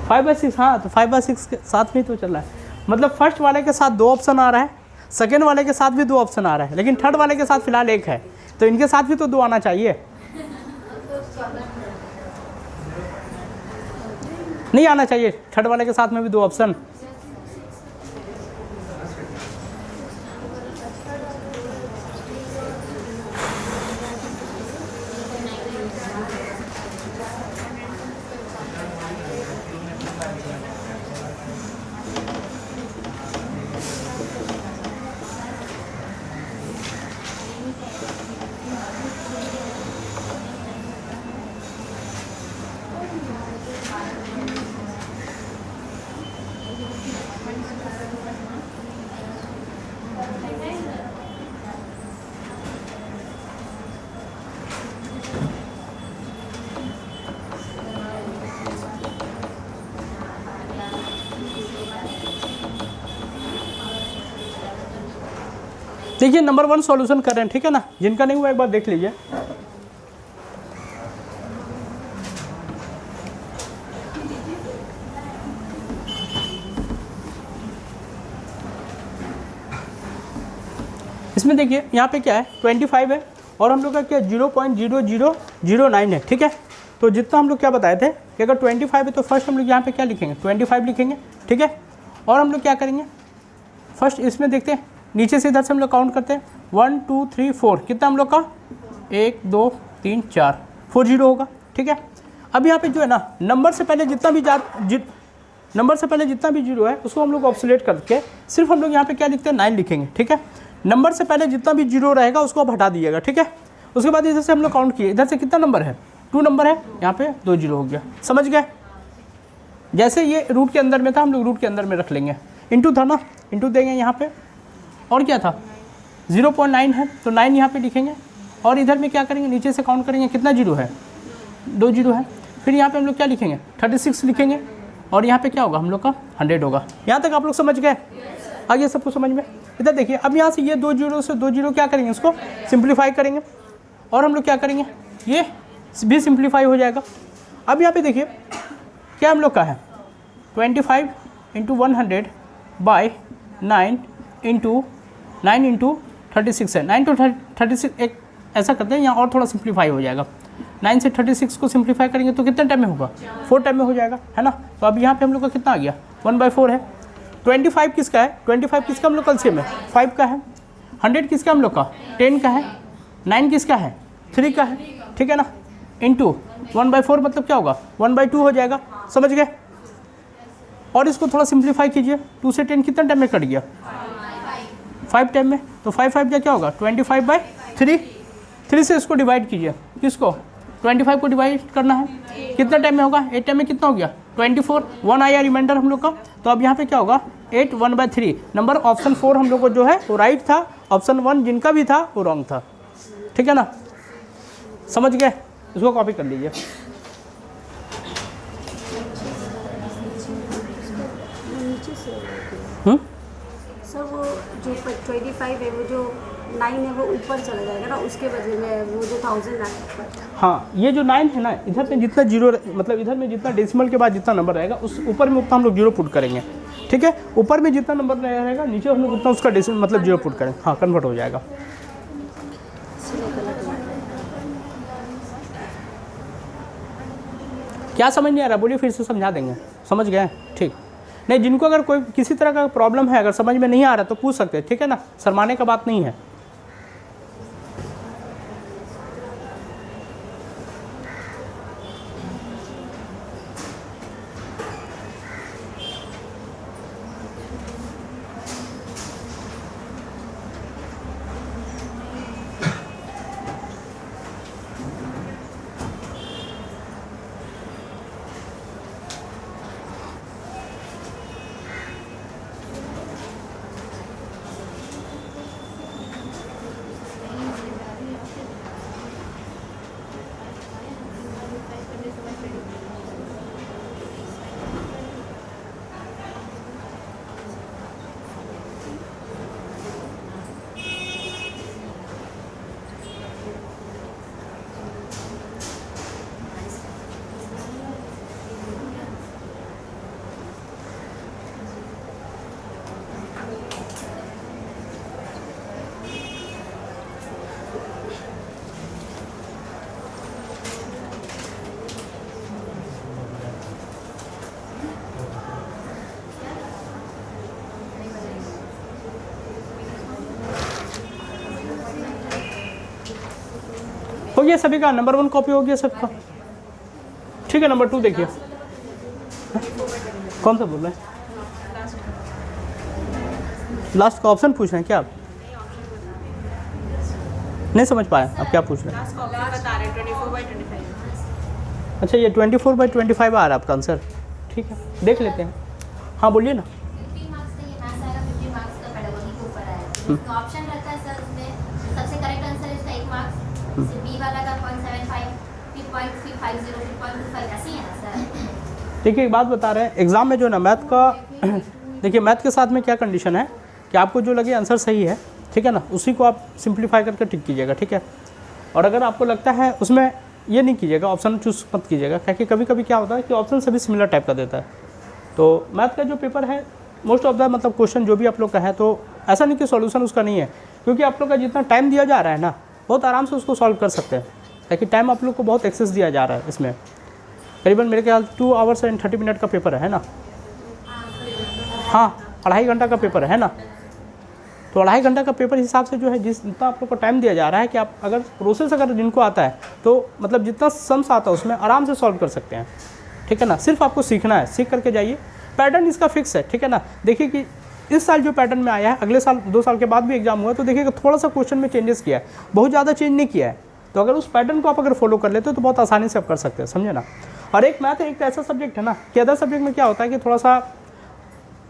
5/6। हाँ तो 5/6 के साथ में तो चल रहा है। मतलब फर्स्ट वाले के साथ 2 ऑप्शन आ रहा है, सेकेंड वाले के साथ भी 2 ऑप्शन आ रहा है, लेकिन थर्ड वाले के साथ फिलहाल 1 है, तो इनके साथ भी तो 2 आना चाहिए। नहीं आना चाहिए थर्ड वाले के साथ में भी 2 ऑप्शन। देखिए नंबर 1 सॉल्यूशन कर रहे हैं। ठीक है ना, जिनका नहीं हुआ एक बार देख लीजिए। इसमें देखिए यहाँ पे क्या है 25 है और हम लोग का क्या 0.0009 है। ठीक है तो जितना हम लोग क्या बताए थे कि अगर 25 है तो फर्स्ट हम लोग यहाँ पे क्या लिखेंगे 25 लिखेंगे। ठीक है और हम लोग क्या करेंगे फर्स्ट इसमें देखते हैं नीचे से इधर से हम लोग काउंट करते हैं 1 2 3 4 कितना हम लोग का 1 2 3 4 4 0 होगा। ठीक है अब यहाँ पे जो है ना नंबर से पहले जितना भी जीरो है उसको हम लोग ऑब्सोलेट करके सिर्फ हम लोग यहाँ पे क्या लिखते हैं 9 लिखेंगे। ठीक है नंबर से पहले जितना भी जीरो रहेगा उसको आप हटा दीजिएगा। ठीक है उसके बाद इधर से हम लोग काउंट किए, इधर से कितना नंबर है 2 नंबर है, यहाँ पे 2 जीरो हो गया। समझ गए? जैसे ये रूट के अंदर में था हम लोग रूट के अंदर में रख लेंगे, इंटू था ना इंटू देंगे यहाँ पे और क्या था 0.9 है तो 9 यहाँ पे लिखेंगे और इधर में क्या करेंगे नीचे से काउंट करेंगे कितना जीरो है 2 जीरो है। फिर यहाँ पे हम लोग क्या लिखेंगे 36 लिखेंगे और यहाँ पे क्या होगा हम लोग का 100 होगा। यहाँ तक आप लोग समझ गए? आगे सबको समझ में? इधर देखिए अब यहाँ से ये 2 जीरो से 2 जीरो क्या करेंगे इसको सिंप्लीफाई करेंगे और हम लोग क्या करेंगे ये भी सिंप्लीफाई हो जाएगा। अब यहाँ पे देखिए क्या हम लोग का है 25 इंटू 100 बाई 9 इंटू 36 है। 9 to 36 एक ऐसा करते हैं यहाँ और थोड़ा सिंप्लीफाई हो जाएगा। 9 से 36 को सिंप्लीफाई करेंगे तो कितने टाइम में होगा 4 टाइम में हो जाएगा है ना। तो अब यहाँ पे हम लोग का कितना आ गया 1/4 है। 25 किसका है 25 किसका हम लोग का एलसीएम है 5 का है। 100 किसका हम लोग का 10 का है 9 किसका है? 3 का है, ठीक है ना, इंटू 1/4 मतलब क्या होगा? 1/2 हो जाएगा, समझ गए? और इसको थोड़ा सिंप्लीफाई कीजिए, 2 से 10 कितना टाइम में कट गया? 5 टाइम में, तो 5 क्या होगा? 25/3। 3 से इसको डिवाइड कीजिए, किसको? 25 को डिवाइड करना है, कितना टाइम में होगा? 8 टाइम में कितना हो गया? 24, 1 आया रिमाइंडर हम लोग का, तो अब यहाँ पे क्या होगा? 8 1/3। नंबर ऑप्शन 4 हम लोग को जो है वो राइट था, ऑप्शन 1 जिनका भी था वो रॉन्ग था, ठीक है ना, समझ गए? इसको कॉपी कर लीजिए। सर वो जो 25 है वो जो 9 है वो ऊपर चला जाएगा ना, उसके वजह में वो जो 1000 है। हाँ, ये जो 9 है ना, इधर में जितना जीरो मतलब इधर में जितना डेसिमल के बाद जितना नंबर रहेगा उस ऊपर में उतना हम लोग जीरो पुट करेंगे, ठीक है? ऊपर में जितना नंबर रहेगा नीचे हम लोग उतना उसका डेसिमल मतलब जीरो पुट करेंगे, हाँ कन्वर्ट हो जाएगा। क्या समझ नहीं आ रहा? बोलिए, फिर से समझा देंगे, समझ गए? ठीक नहीं, जिनको अगर कोई किसी तरह का प्रॉब्लम है, अगर समझ में नहीं आ रहा तो पूछ सकते हैं, ठीक है ना, शर्माने का बात नहीं है। हो गया सभी का? नंबर 1 कॉपी हो गया सबका, ठीक है? नंबर 2 देखिए, कौन सा बोल रहे हैं? लास्ट का ऑप्शन पूछ रहे हैं क्या आप? नहीं समझ पाए आप क्या पूछ रहे हैं? अच्छा, ये 24/25 आ रहा है आपका आंसर, ठीक है, देख लेते हैं। हाँ बोलिए ना। 50 मार्क्स का ये मैथ्स आएगा, 50 मार्क्स का पेडागोजी के ऊपर आएगा। तो ऑप्शन रहता है सर, उसमें सबसे करेक्ट आंसर है इसका 1 मार्क्स, फिर बी वाला का 0.75, फिर 0.350, फिर 0.25, ऐसे ही है ना सर? देखिए एक बात बता रहे हैं, एग्ज़ाम में जो ना मैथ का देखिए मैथ के साथ में क्या कंडीशन है कि आपको जो लगे आंसर सही है, ठीक है ना, उसी को आप सिंप्लीफाई करके टिक कीजिएगा, ठीक है? और अगर आपको लगता है उसमें ये नहीं कीजिएगा, ऑप्शन चूज मत कीजिएगा, क्योंकि कभी कभी क्या होता है कि ऑप्शन सभी सिमिलर टाइप का देता है। तो मैथ का जो पेपर है मोस्ट ऑफ द मतलब क्वेश्चन जो भी आप लोग का है, तो ऐसा नहीं कि सॉल्यूशन उसका नहीं है, क्योंकि आप लोग का जितना टाइम दिया जा रहा है ना, बहुत आराम से उसको सॉल्व कर सकते हैं, ताकि टाइम आप लोग को बहुत एक्सेस दिया जा रहा है। इसमें करीबन मेरे ख्याल 2 आवर्स एंड 30 मिनट का पेपर है ना? हाँ, 2.5 घंटा का पेपर है ना? तो 2.5 घंटा का पेपर हिसाब से जो है जितना आप लोग को टाइम दिया जा रहा है कि आप अगर प्रोसेस अगर जिनको आता है तो मतलब जितना सम्स आता है उसमें आराम से सॉल्व कर सकते हैं, ठीक है ना? सिर्फ आपको सीखना है, सीख करके जाइए। पैटर्न इसका फिक्स है, ठीक है ना? देखिए कि इस साल जो पैटर्न में आया है, अगले साल 2 साल के बाद भी एग्जाम हुआ, तो देखिए कि थोड़ा सा क्वेश्चन में चेंजेस किया है, बहुत ज़्यादा चेंज नहीं किया है। तो अगर उस पैटर्न को आप अगर फॉलो कर लेते हो तो बहुत आसानी से आप कर सकते हैं, समझे ना? और एक मैथ एक ऐसा सब्जेक्ट है ना कि अदर सब्जेक्ट में क्या होता है कि थोड़ा सा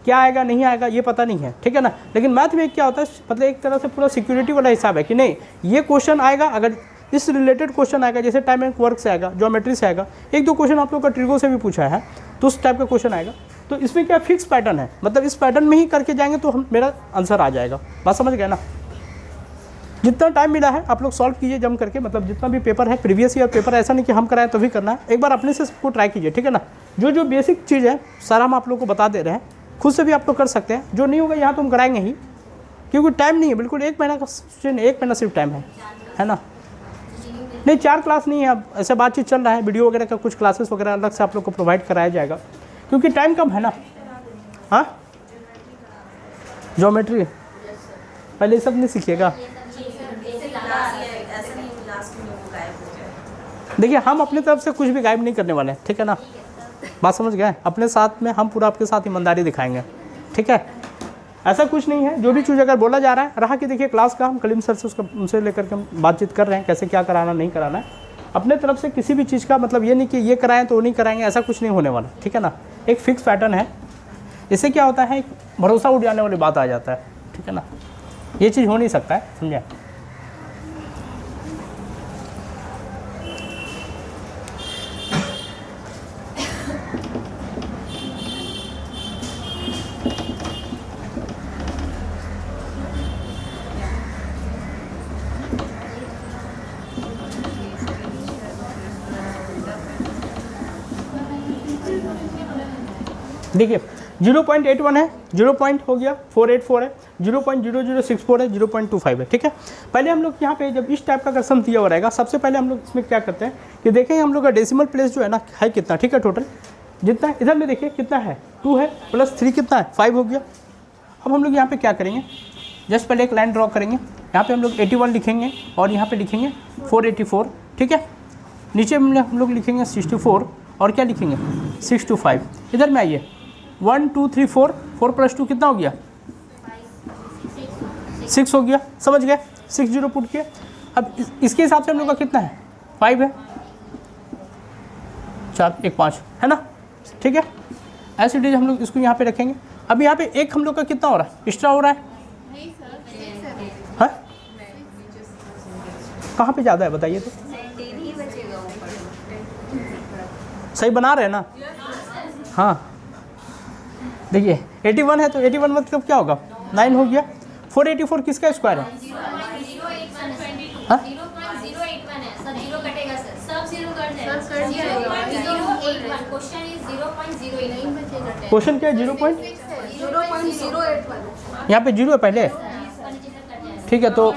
क्या आएगा नहीं आएगा ये पता नहीं है, ठीक है ना? लेकिन मैथ में क्या होता है, मतलब एक तरह से पूरा सिक्योरिटी वाला हिसाब है कि नहीं ये क्वेश्चन आएगा, अगर इस रिलेटेड क्वेश्चन आएगा, जैसे टाइम एंड वर्क से आएगा, ज्योमेट्री से आएगा, 1-2 क्वेश्चन आप लोग का ट्रिगो से भी पूछा है, तो उस टाइप का क्वेश्चन आएगा। तो इसमें क्या फिक्स पैटर्न है, मतलब इस पैटर्न में ही करके जाएंगे तो हम मेरा आंसर आ जाएगा। बात समझ गए ना? जितना टाइम मिला है आप लोग सॉल्व कीजिए जम करके, मतलब जितना भी पेपर है, प्रीवियस ईयर पेपर, ऐसा नहीं कि हम कराएं तो भी करना है, एक बार अपने से सबको ट्राई कीजिए, ठीक है ना? जो जो बेसिक चीज़ है सारा हम आप लोग को बता दे रहे हैं, खुद से भी आप लोग कर सकते हैं। जो नहीं होगा यहाँ तो हम कराएंगे ही, क्योंकि टाइम नहीं है बिल्कुल, 1 महीना का 1 महीना सिर्फ टाइम है ना? नहीं 4 क्लास नहीं है, अब ऐसा बातचीत चल रहा है, वीडियो वगैरह का कुछ क्लासेस वगैरह अलग से आप लोग को प्रोवाइड कराया जाएगा, क्योंकि टाइम कम है ना। हाँ, ज्योमेट्री पहले ये सब नहीं सीखिएगा, देखिए हम अपनी तरफ से कुछ भी गायब नहीं करने वाले हैं, ठीक है ना, बात समझ गए। अपने साथ में हम पूरा आपके साथ ईमानदारी दिखाएंगे, ठीक है। ऐसा कुछ नहीं है, जो भी चीज़ अगर बोला जा रहा है रहा कि देखिए क्लास का हम कलीम सर से उसका उनसे लेकर के हम बातचीत कर रहे हैं कैसे क्या कराना नहीं कराना है। अपने तरफ से किसी भी चीज़ का मतलब ये नहीं कि ये कराएं तो वो नहीं कराएंगे, ऐसा कुछ नहीं होने वाला, ठीक है ना। एक फिक्स पैटर्न है, इससे क्या होता है एक भरोसा उठ जाने वाली बात आ जाता है, ठीक है ना। ये चीज़ हो नहीं सकता है, समझे। देखिए 0.81 है, 0 पॉइंट हो गया, 484 है, 0.0064 है, 0.25 है, ठीक है। पहले हम लोग यहाँ पे जब इस टाइप का अगर सम दिया हुआ रहेगा, सबसे पहले हम लोग इसमें क्या करते हैं कि देखेंगे हम लोग का डेसिमल प्लेस जो है ना है कितना, ठीक है। टोटल जितना इधर में देखिए कितना है 2 है, प्लस 3 कितना है 5 हो गया। अब हम लोग यहाँ पे क्या करेंगे, जस्ट पहले एक लाइन ड्रॉ करेंगे, यहाँ पे हम लोग 81 लिखेंगे और यहाँ पे लिखेंगे 484, ठीक है। नीचे हम लोग लिखेंगे 64 और क्या लिखेंगे 625। इधर में आइए 1 2 3 4, 4 + 2 कितना हो गया 6 हो गया, समझ गए। 60 पुट किए। अब इसके हिसाब से हम लोग का कितना है 5 है, 4 1 5 है ना, ठीक है। ऐसे इट इज हम लोग इसको यहाँ पे रखेंगे। अब यहाँ पे एक हम लोग का कितना हो रहा है एक्स्ट्रा हो रहा है, हाँ कहाँ पे ज़्यादा है बताइए तो, सही बना रहे हैं ना। हाँ देखिए 81 है तो 81 मतलब क्या होगा 9 हो गया। 484 किसका स्क्वायर है, हाँ क्वेश्चन क्या है 0.081, यहाँ पे 0 है पहले, ठीक है। तो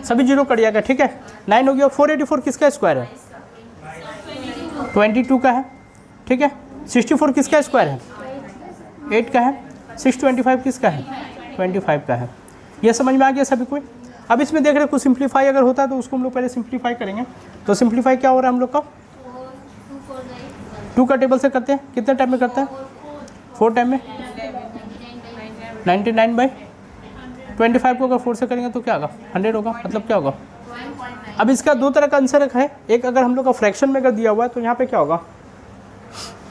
सभी 0 कट जाएगा, ठीक है। 9 हो गया। 484 किसका स्क्वायर है 22 का है, ठीक है। 64 किसका स्क्वायर है 8 का है। 625 किसका है 25 का है। ये समझ में आ गया सभी को। अब इसमें देख रहे हैं कुछ सिंप्लीफाई अगर होता है तो उसको हम लोग पहले सिंप्लीफाई करेंगे। तो सिंप्लीफाई क्या हो रहा है हम लोग का 2 का टेबल से करते हैं, कितने टाइम में करते हैं 4 टाइम में 99/25 को अगर 4 से करेंगे तो क्या होगा 100 होगा, मतलब क्या होगा। अब इसका दो तरह का आंसर है, एक अगर हम लोग का फ्रैक्शन में अगर दिया हुआ है तो यहाँ पे क्या होगा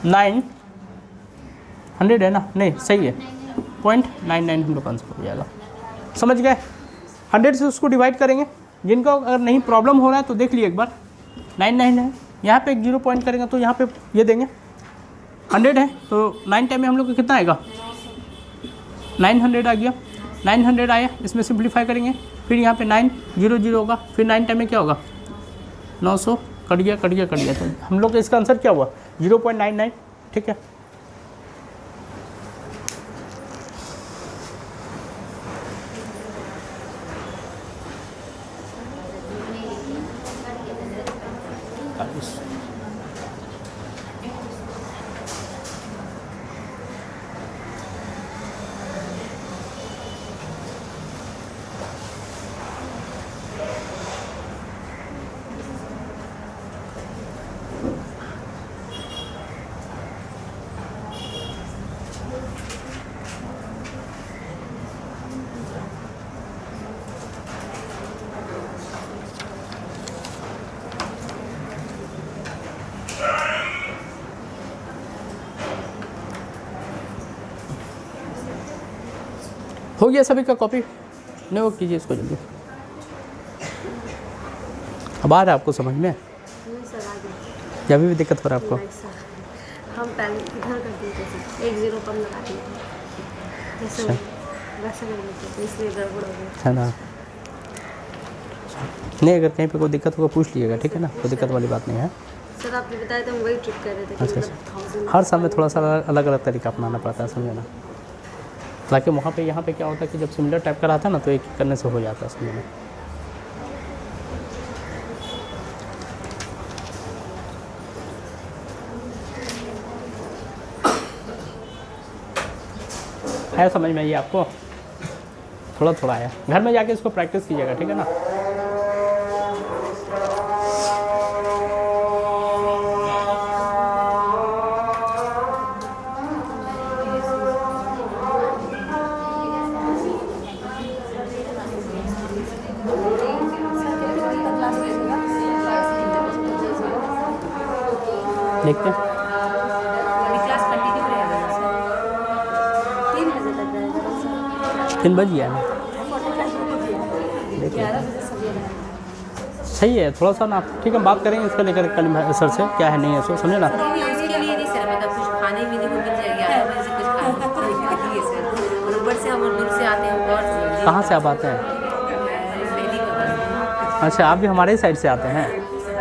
900 है ना, नहीं सही है 0.99 हम लोग का आंसर हो जाएगा, समझ गए। 100 से उसको डिवाइड करेंगे। जिनका अगर नहीं प्रॉब्लम हो रहा है तो देख लिए एक बार 99 है, यहाँ पे एक 0 पॉइंट करेंगे तो यहाँ पे ये देंगे 100 है तो 9 टाइम में हम लोग को कितना आएगा 900 आ गया। 900 आया, इसमें सिंप्लीफाई करेंगे, फिर यहाँ पे 900 होगा, फिर 9 टाइम में क्या होगा 900 कट गया कट गया कट गया। तो हम लोग का इसका आंसर क्या हुआ 0.99, ठीक है। हो गया सभी का कॉपी, नहीं वो कीजिए इसको जल्दी। अब आ रहा है आपको समझ में, नहीं सर आगे या अभी भी दिक्कत हो रहा है आपको। नहीं सर, हम पहले इधर कर देते थे 1 0 कम लगा दिए थे, जैसे वैसे कर देते थे, इसलिए गड़बड़ हो गया है ना। नहीं अगर कहीं पे कोई दिक्कत होगा पूछ लीजिएगा, ठीक है ना, कोई दिक्कत वाली बात नहीं है। सर। आपने बताया था हम वही ट्रिक कर रहे थे कि अच्छा मतलब 1000 हर साल में थोड़ा सा अलग अलग तरीका अपनाना पड़ता है, समझे ना। ताकि वहाँ पे यहाँ पे क्या होता है कि जब सिमिलर टाइप का रहता है ना तो एक करने से हो जाता है, समझे ना। है समझ में, ये आपको थोड़ा थोड़ा आया, घर में जाके इसको प्रैक्टिस कीजिएगा, ठीक है ना। देखते हैं। अभी क्लास कंटिन्यू रहेगा सर? 3 बजे तक रहेगा सर। 3 बज गया है। 45 देखिए 11 बजे सब ये रहेगा। सही है, थोड़ा सा ना ठीक है, बात करेंगे इसका लेकर कल सर से क्या है नहीं है, सो समझे ना। नहीं, उसके लिए नहीं सर, मतलब कुछ खाने पीने को मिल जाएगा 11 बजे से कुछ खाने के लिए सर। और ऊपर से हम दूर से आते हैं और कहाँ से आप आते हैं? पहली बार अच्छा, आप भी हमारे ही साइड से आते हैं?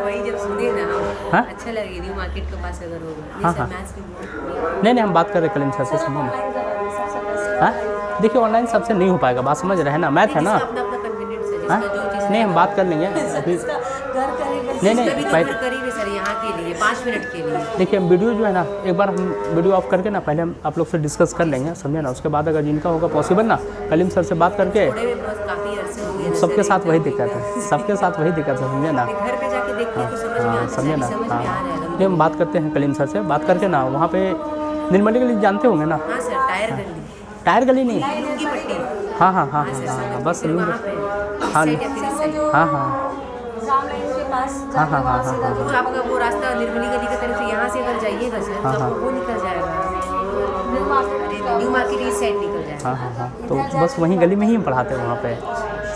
वही जब सुने ना हम हाँ? अच्छा लगे, न्यू मार्केट के पास अगर होगा। हाँ, नहीं सर, हाँ। मैथ्स भी नहीं, हम बात कर रहे कलीम सर से, सुनो ना। ऑनलाइन करवाइए सबसे बेस्ट। हाँ, देखिए ऑनलाइन सबसे नहीं हो पाएगा, बात समझ रहे हैं ना, मैथ है ना। अपना अपना कन्वीनियंस है, हाँ, जिसका जो चीज़ नहीं हम बात कर लेंगे अभी। घर करीब है। नहीं कभी तो भाई, घर करीब है सर, यहाँ के लिए 5 मिनट के लिए। देखिए हम वीडियो जो है ना, एक बार हम वीडियो ऑफ करके ना पहले हम आप लोग से डिस्कस कर लेंगे, समझे ना। उसके बाद अगर जिनका होगा पॉसिबल ना, कलीम सर से बात करके, थोड़े में बस काफ़ी अरसे हो गए। सबके साथ वही दिक्कत है, सबके साथ वही दिक्कत है, समझे ना। घर पे जाके देखते हैं तो समझ में हाँ, आता समझे है, ना। समझ में हाँ, आ जाएगा। नहीं हम बात करते हैं कलीम सर से, बात करके ना वहाँ पे निर्मली गली जानते होंगे ना। हाँ सर, टायर गली, टायर गली नहीं, लुंगी पट्टी, हाँ हाँ हाँ हाँ, बस फिर वहाँ पे हाँ इस साइड या फिर इस साइड। हाँ हाँ राम लाइन के पास हाँ, जाके हाँ, वहाँ हाँ, सीधा हाँ, जो तो आपका वो रास्ता निर्मली गली की तरफ यहाँ से अगर जाइएगा सर, तो हाँ, आपको वो निकल जाएगा, न्यू मार्केट न्यू मार्केट इस साइड निकल जाएगा। हाँ हाँ हाँ, तो बस वहीं गली में ही हम पढ़ाते हैं वहाँ पे,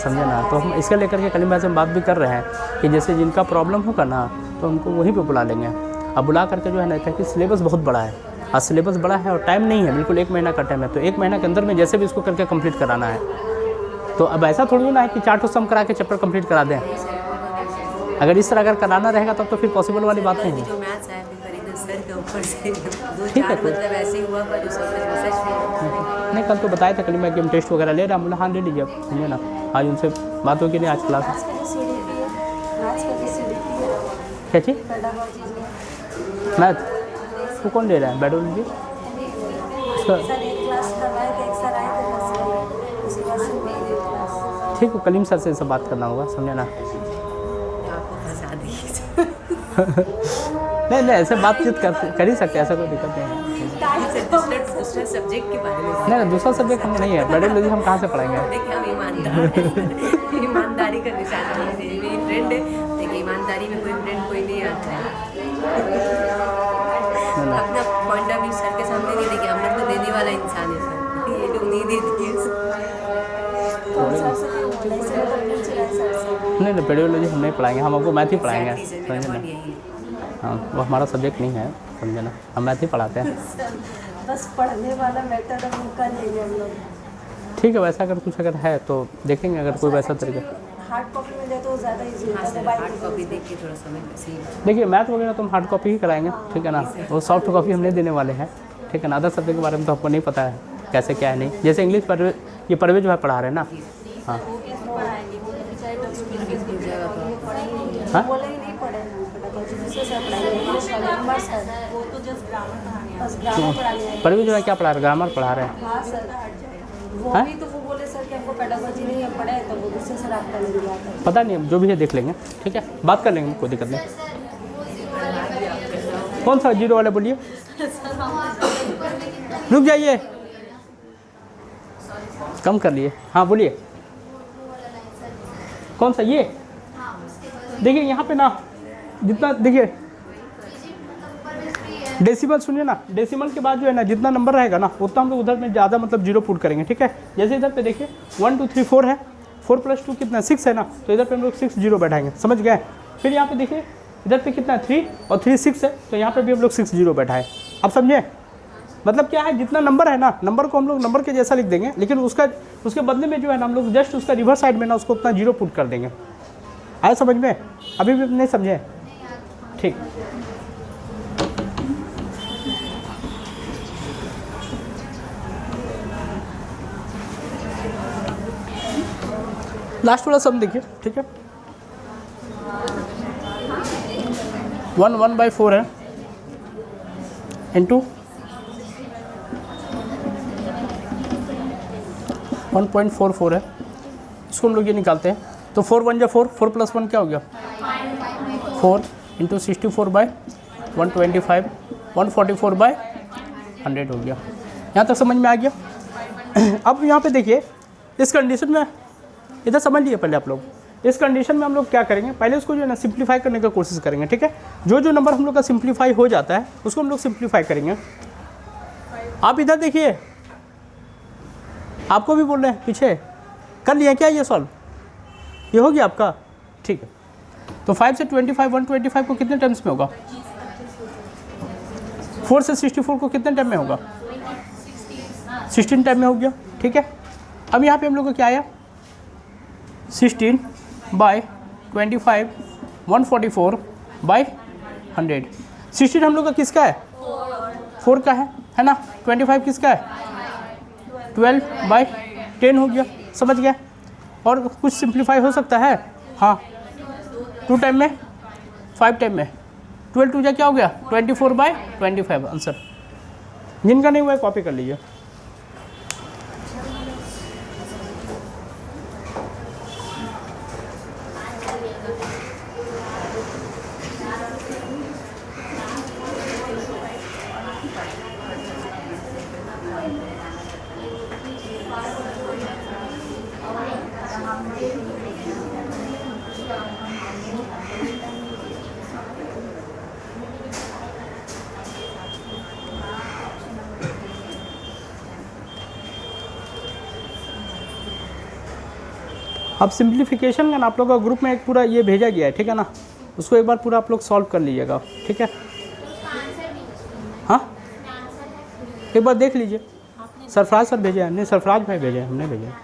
समझे ना। तो हम इसके लेकर के कलीम भाई से हम बात भी कर रहे हैं कि जैसे जिनका प्रॉब्लम होगा ना, तो हमको वहीं पे बुला लेंगे। अब बुला करके जो है ना, क्योंकि सिलेबस बहुत बड़ा है, आज सिलेबस बड़ा है और टाइम नहीं है, बिल्कुल 1 महीना का टाइम है। तो 1 महीना के अंदर में जैसे भी इसको करके कंप्लीट कराना है। तो अब ऐसा थोड़ी ना है कि 4 ठो सम करा के चैप्टर कंप्लीट करा दें। अगर इस तरह अगर कराना रहेगा तब तो फिर पॉसिबल वाली बात नहीं है। जो मैथ्स है फिर करीब सर के ऊपर से ठीक है, 2-4 मतलब ऐसे ही हुआ, पर जो सच में नहीं, कल तो बताया था कलीम भाई कि हम टेस्ट वगैरह ले रहे हैं, बोला हाँ ले लीजिए, आप समझे ना। आज उनसे बात होगी नहीं, आज क्लास मैथ्स का CDP है, मैथ्स का CDP है, क्या चीज़ पेडागोजी में। मैथ वो कौन ले रहा है? बैडोलॉजी उसका सर एक क्लास करवाए थे, एक सर आए थे बस उसी क्लास में मेरी क्लास। ठीक है, कलीम सर से सब बात करना होगा, समझे ना। आपको फंसा दी। नहीं ऐसे बातचीत कर ही सकते हैं, ऐसा कोई दिक्कत नहीं है। दूसरे सब्जेक्ट के बारे में नहीं दूसरा सब्जेक्ट हम नहीं है, बैडोलॉजी हम कहाँ से पढ़ाएंगे। देखिए हम ईमानदार हैं। ईमानदारी का निशान है, मेरी फ्रेंड है, देखिए ईमानदारी में कोई फ्रेंड कोई नहीं आता है। अपना पॉइंट ऑफ व्यू सर के सामने नहीं देखिए, हम लोग तो देने वाला इंसान है सर, ये लोग नहीं देती है सर। तो सर से नहीं बोला, इसलिए तो पूछ रहा है सर से। नहीं बैडोलॉजी हम नहीं पढ़ाएंगे, हम आपको मैथ ही पढ़ाएंगे, Exactly, सर, समझे मेरा ना। point यही है। हाँ, वो हमारा सब्जेक्ट नहीं है, समझे ना, हम मैथ ही पढ़ाते हैं। बस पढ़ने वाला मेथड हम कर लेंगे हम लोग। ठीक है, वैसा अगर कुछ अगर है तो देखेंगे, अगर कोई वैसा तरीका। हार्ड कॉपी में दे तो ज़्यादा इजी हाँ होता है, सर, मोबाइल हार्ड में कॉपी देख के थोड़ा समझ सही। देखिए मैथ वगैरह तो हम हार्ड कॉपी ही कराएंगे, ठीक है ना। वो सॉफ्ट कॉपी हम नहीं देने वाले हैं, ठीक है ना। अदर सब्जेक्ट के बारे में तो आपको नहीं पता है कैसे क्या है नहीं। जैसे इंग्लिश परवेज, ये परवेज जो है पढ़ा रहे हैं ना। हाँ हाँ बोले ही नहीं पढ़े हैं पेडागोजी, दूसरे सर पढ़ाएंगे, इंग्लिश वाले कॉमर्स सर, वो तो जस्ट ग्रामर पढ़ाने बस ग्रामर पढ़ाने हैं। परवेज जो है क्या पढ़ा रहे हैं? ग्रामर पढ़ा रहे हैं। हाँ सर, वो हाँ? भी तो वो बोले सर कि हमको पेडागोजी नहीं है पढ़े, तो वो दूसरे सर आपका नहीं आता है। पता नहीं, अब जो भी है देख लेंगे, ठीक है, बात कर लेंगे, कोई दिक्कत नहीं। कौन सा 0 वाला बोलिए, रुक जाइए, कम कर लिए। हाँ बोलिए, कौन सा ये? देखिए यहाँ पे ना जितना, देखिए डेसिमल सुनिए ना, डेसिमल के बाद जो है ना जितना नंबर रहेगा ना उतना हम लोग उधर में ज़्यादा मतलब 0 पुट करेंगे, ठीक है। जैसे इधर पे देखिए 1 2 3 4 है, 4 + 2 कितना 6 है ना, तो इधर पे हम लोग 6 0 बैठाएंगे, समझ गए। फिर यहाँ पे देखिए इधर पे कितना 3 और 3 6 है, तो यहाँ पे भी हम लोग 6 0 बैठाए। अब समझे मतलब क्या है, जितना नंबर है ना, नंबर को हम लोग नंबर के जैसा लिख देंगे, लेकिन उसके बदले में जो है ना हम लोग जस्ट उसका रिवर्स साइड में ना उसको उतना 0 पुट कर देंगे। आया समझ में? अभी भी नहीं समझे? ठीक, लास्ट वाला सम देखिए, ठीक है। 1 1/4 है इंटू 1.44 है, इसको हम लोग ये निकालते हैं। तो 4 1 4, 4 + 1 क्या हो गया 4 इंटू 64/125, 144/100 हो गया। यहाँ तक समझ में आ गया। अब यहाँ पे देखिए इस कंडीशन में, इधर समझ लिए पहले आप लोग, इस कंडीशन में हम लोग क्या करेंगे, पहले उसको जो है ना सिंप्लीफाई करने का कोशिश करेंगे, ठीक है। जो जो नंबर हम लोग का सिंप्लीफाई हो जाता है उसको हम लोग सिंप्लीफाई करेंगे। आप इधर देखिए, आपको भी बोल रहे हैं पीछे, कर लिया क्या ये सॉल्व, ये हो गया आपका, ठीक है। तो 5 से 25, 125 को कितने टाइम्स में होगा, 4 से 64 को कितने टाइम में होगा, 16 टाइम में हो गया, ठीक है। अब यहाँ पे हम लोग को क्या आया, 16/25 144/100। 16 हम लोग का किसका है, 4 का है ना। 25 किसका है, 12/10 हो गया, समझ गया। और कुछ सिंप्लीफाई हो सकता है, हाँ 2 टाइम में, 5 टाइम में, 12 2 क्या हो गया, 24/25 आंसर। जिनका नहीं हुआ है कॉपी कर लीजिए। अब सिंप्लीफिकेशन का ना आप लोगों का ग्रुप में एक पूरा ये भेजा गया है, ठीक है ना, उसको एक बार पूरा आप लोग सॉल्व कर लीजिएगा, ठीक है। हाँ एक बार देख लीजिए, सरफराज सर भेजे हैं, नहीं सरफराज भाई भेजे हैं, हमने भेजे हैं,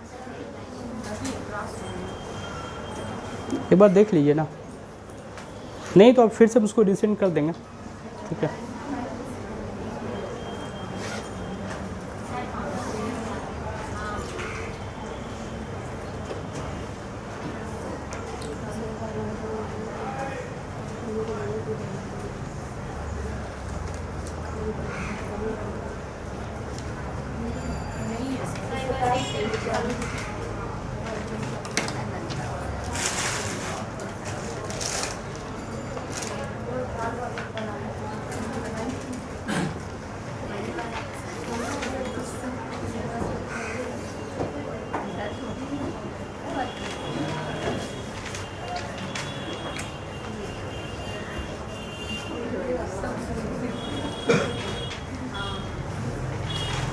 एक बार देख लीजिए ना, नहीं तो आप फिर से उसको रिसेंड कर देंगे, ठीक है।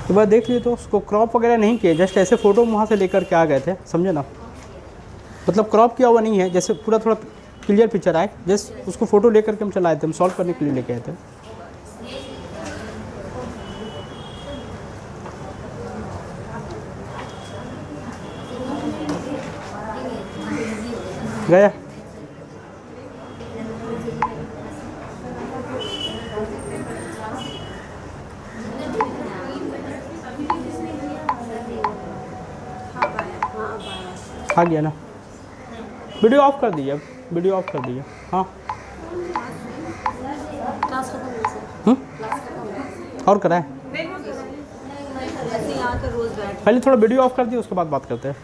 एक बार देख लिए तो उसको क्रॉप वगैरह नहीं किए, जस्ट ऐसे फ़ोटो वहाँ से लेकर के आ गए थे, समझे ना, मतलब क्रॉप किया हुआ नहीं है, जैसे पूरा थोड़ा क्लियर पिक्चर आए, जस्ट उसको फ़ोटो लेकर के हम चलाए थे, हम सॉल्व करने के लिए लेके आए थे। गया आ गया ना, वीडियो ऑफ कर दीजिए, अब वीडियो ऑफ कर दीजिए। हाँ और कराएं, पहले थोड़ा वीडियो ऑफ कर दिए, उसके बाद बात करते हैं।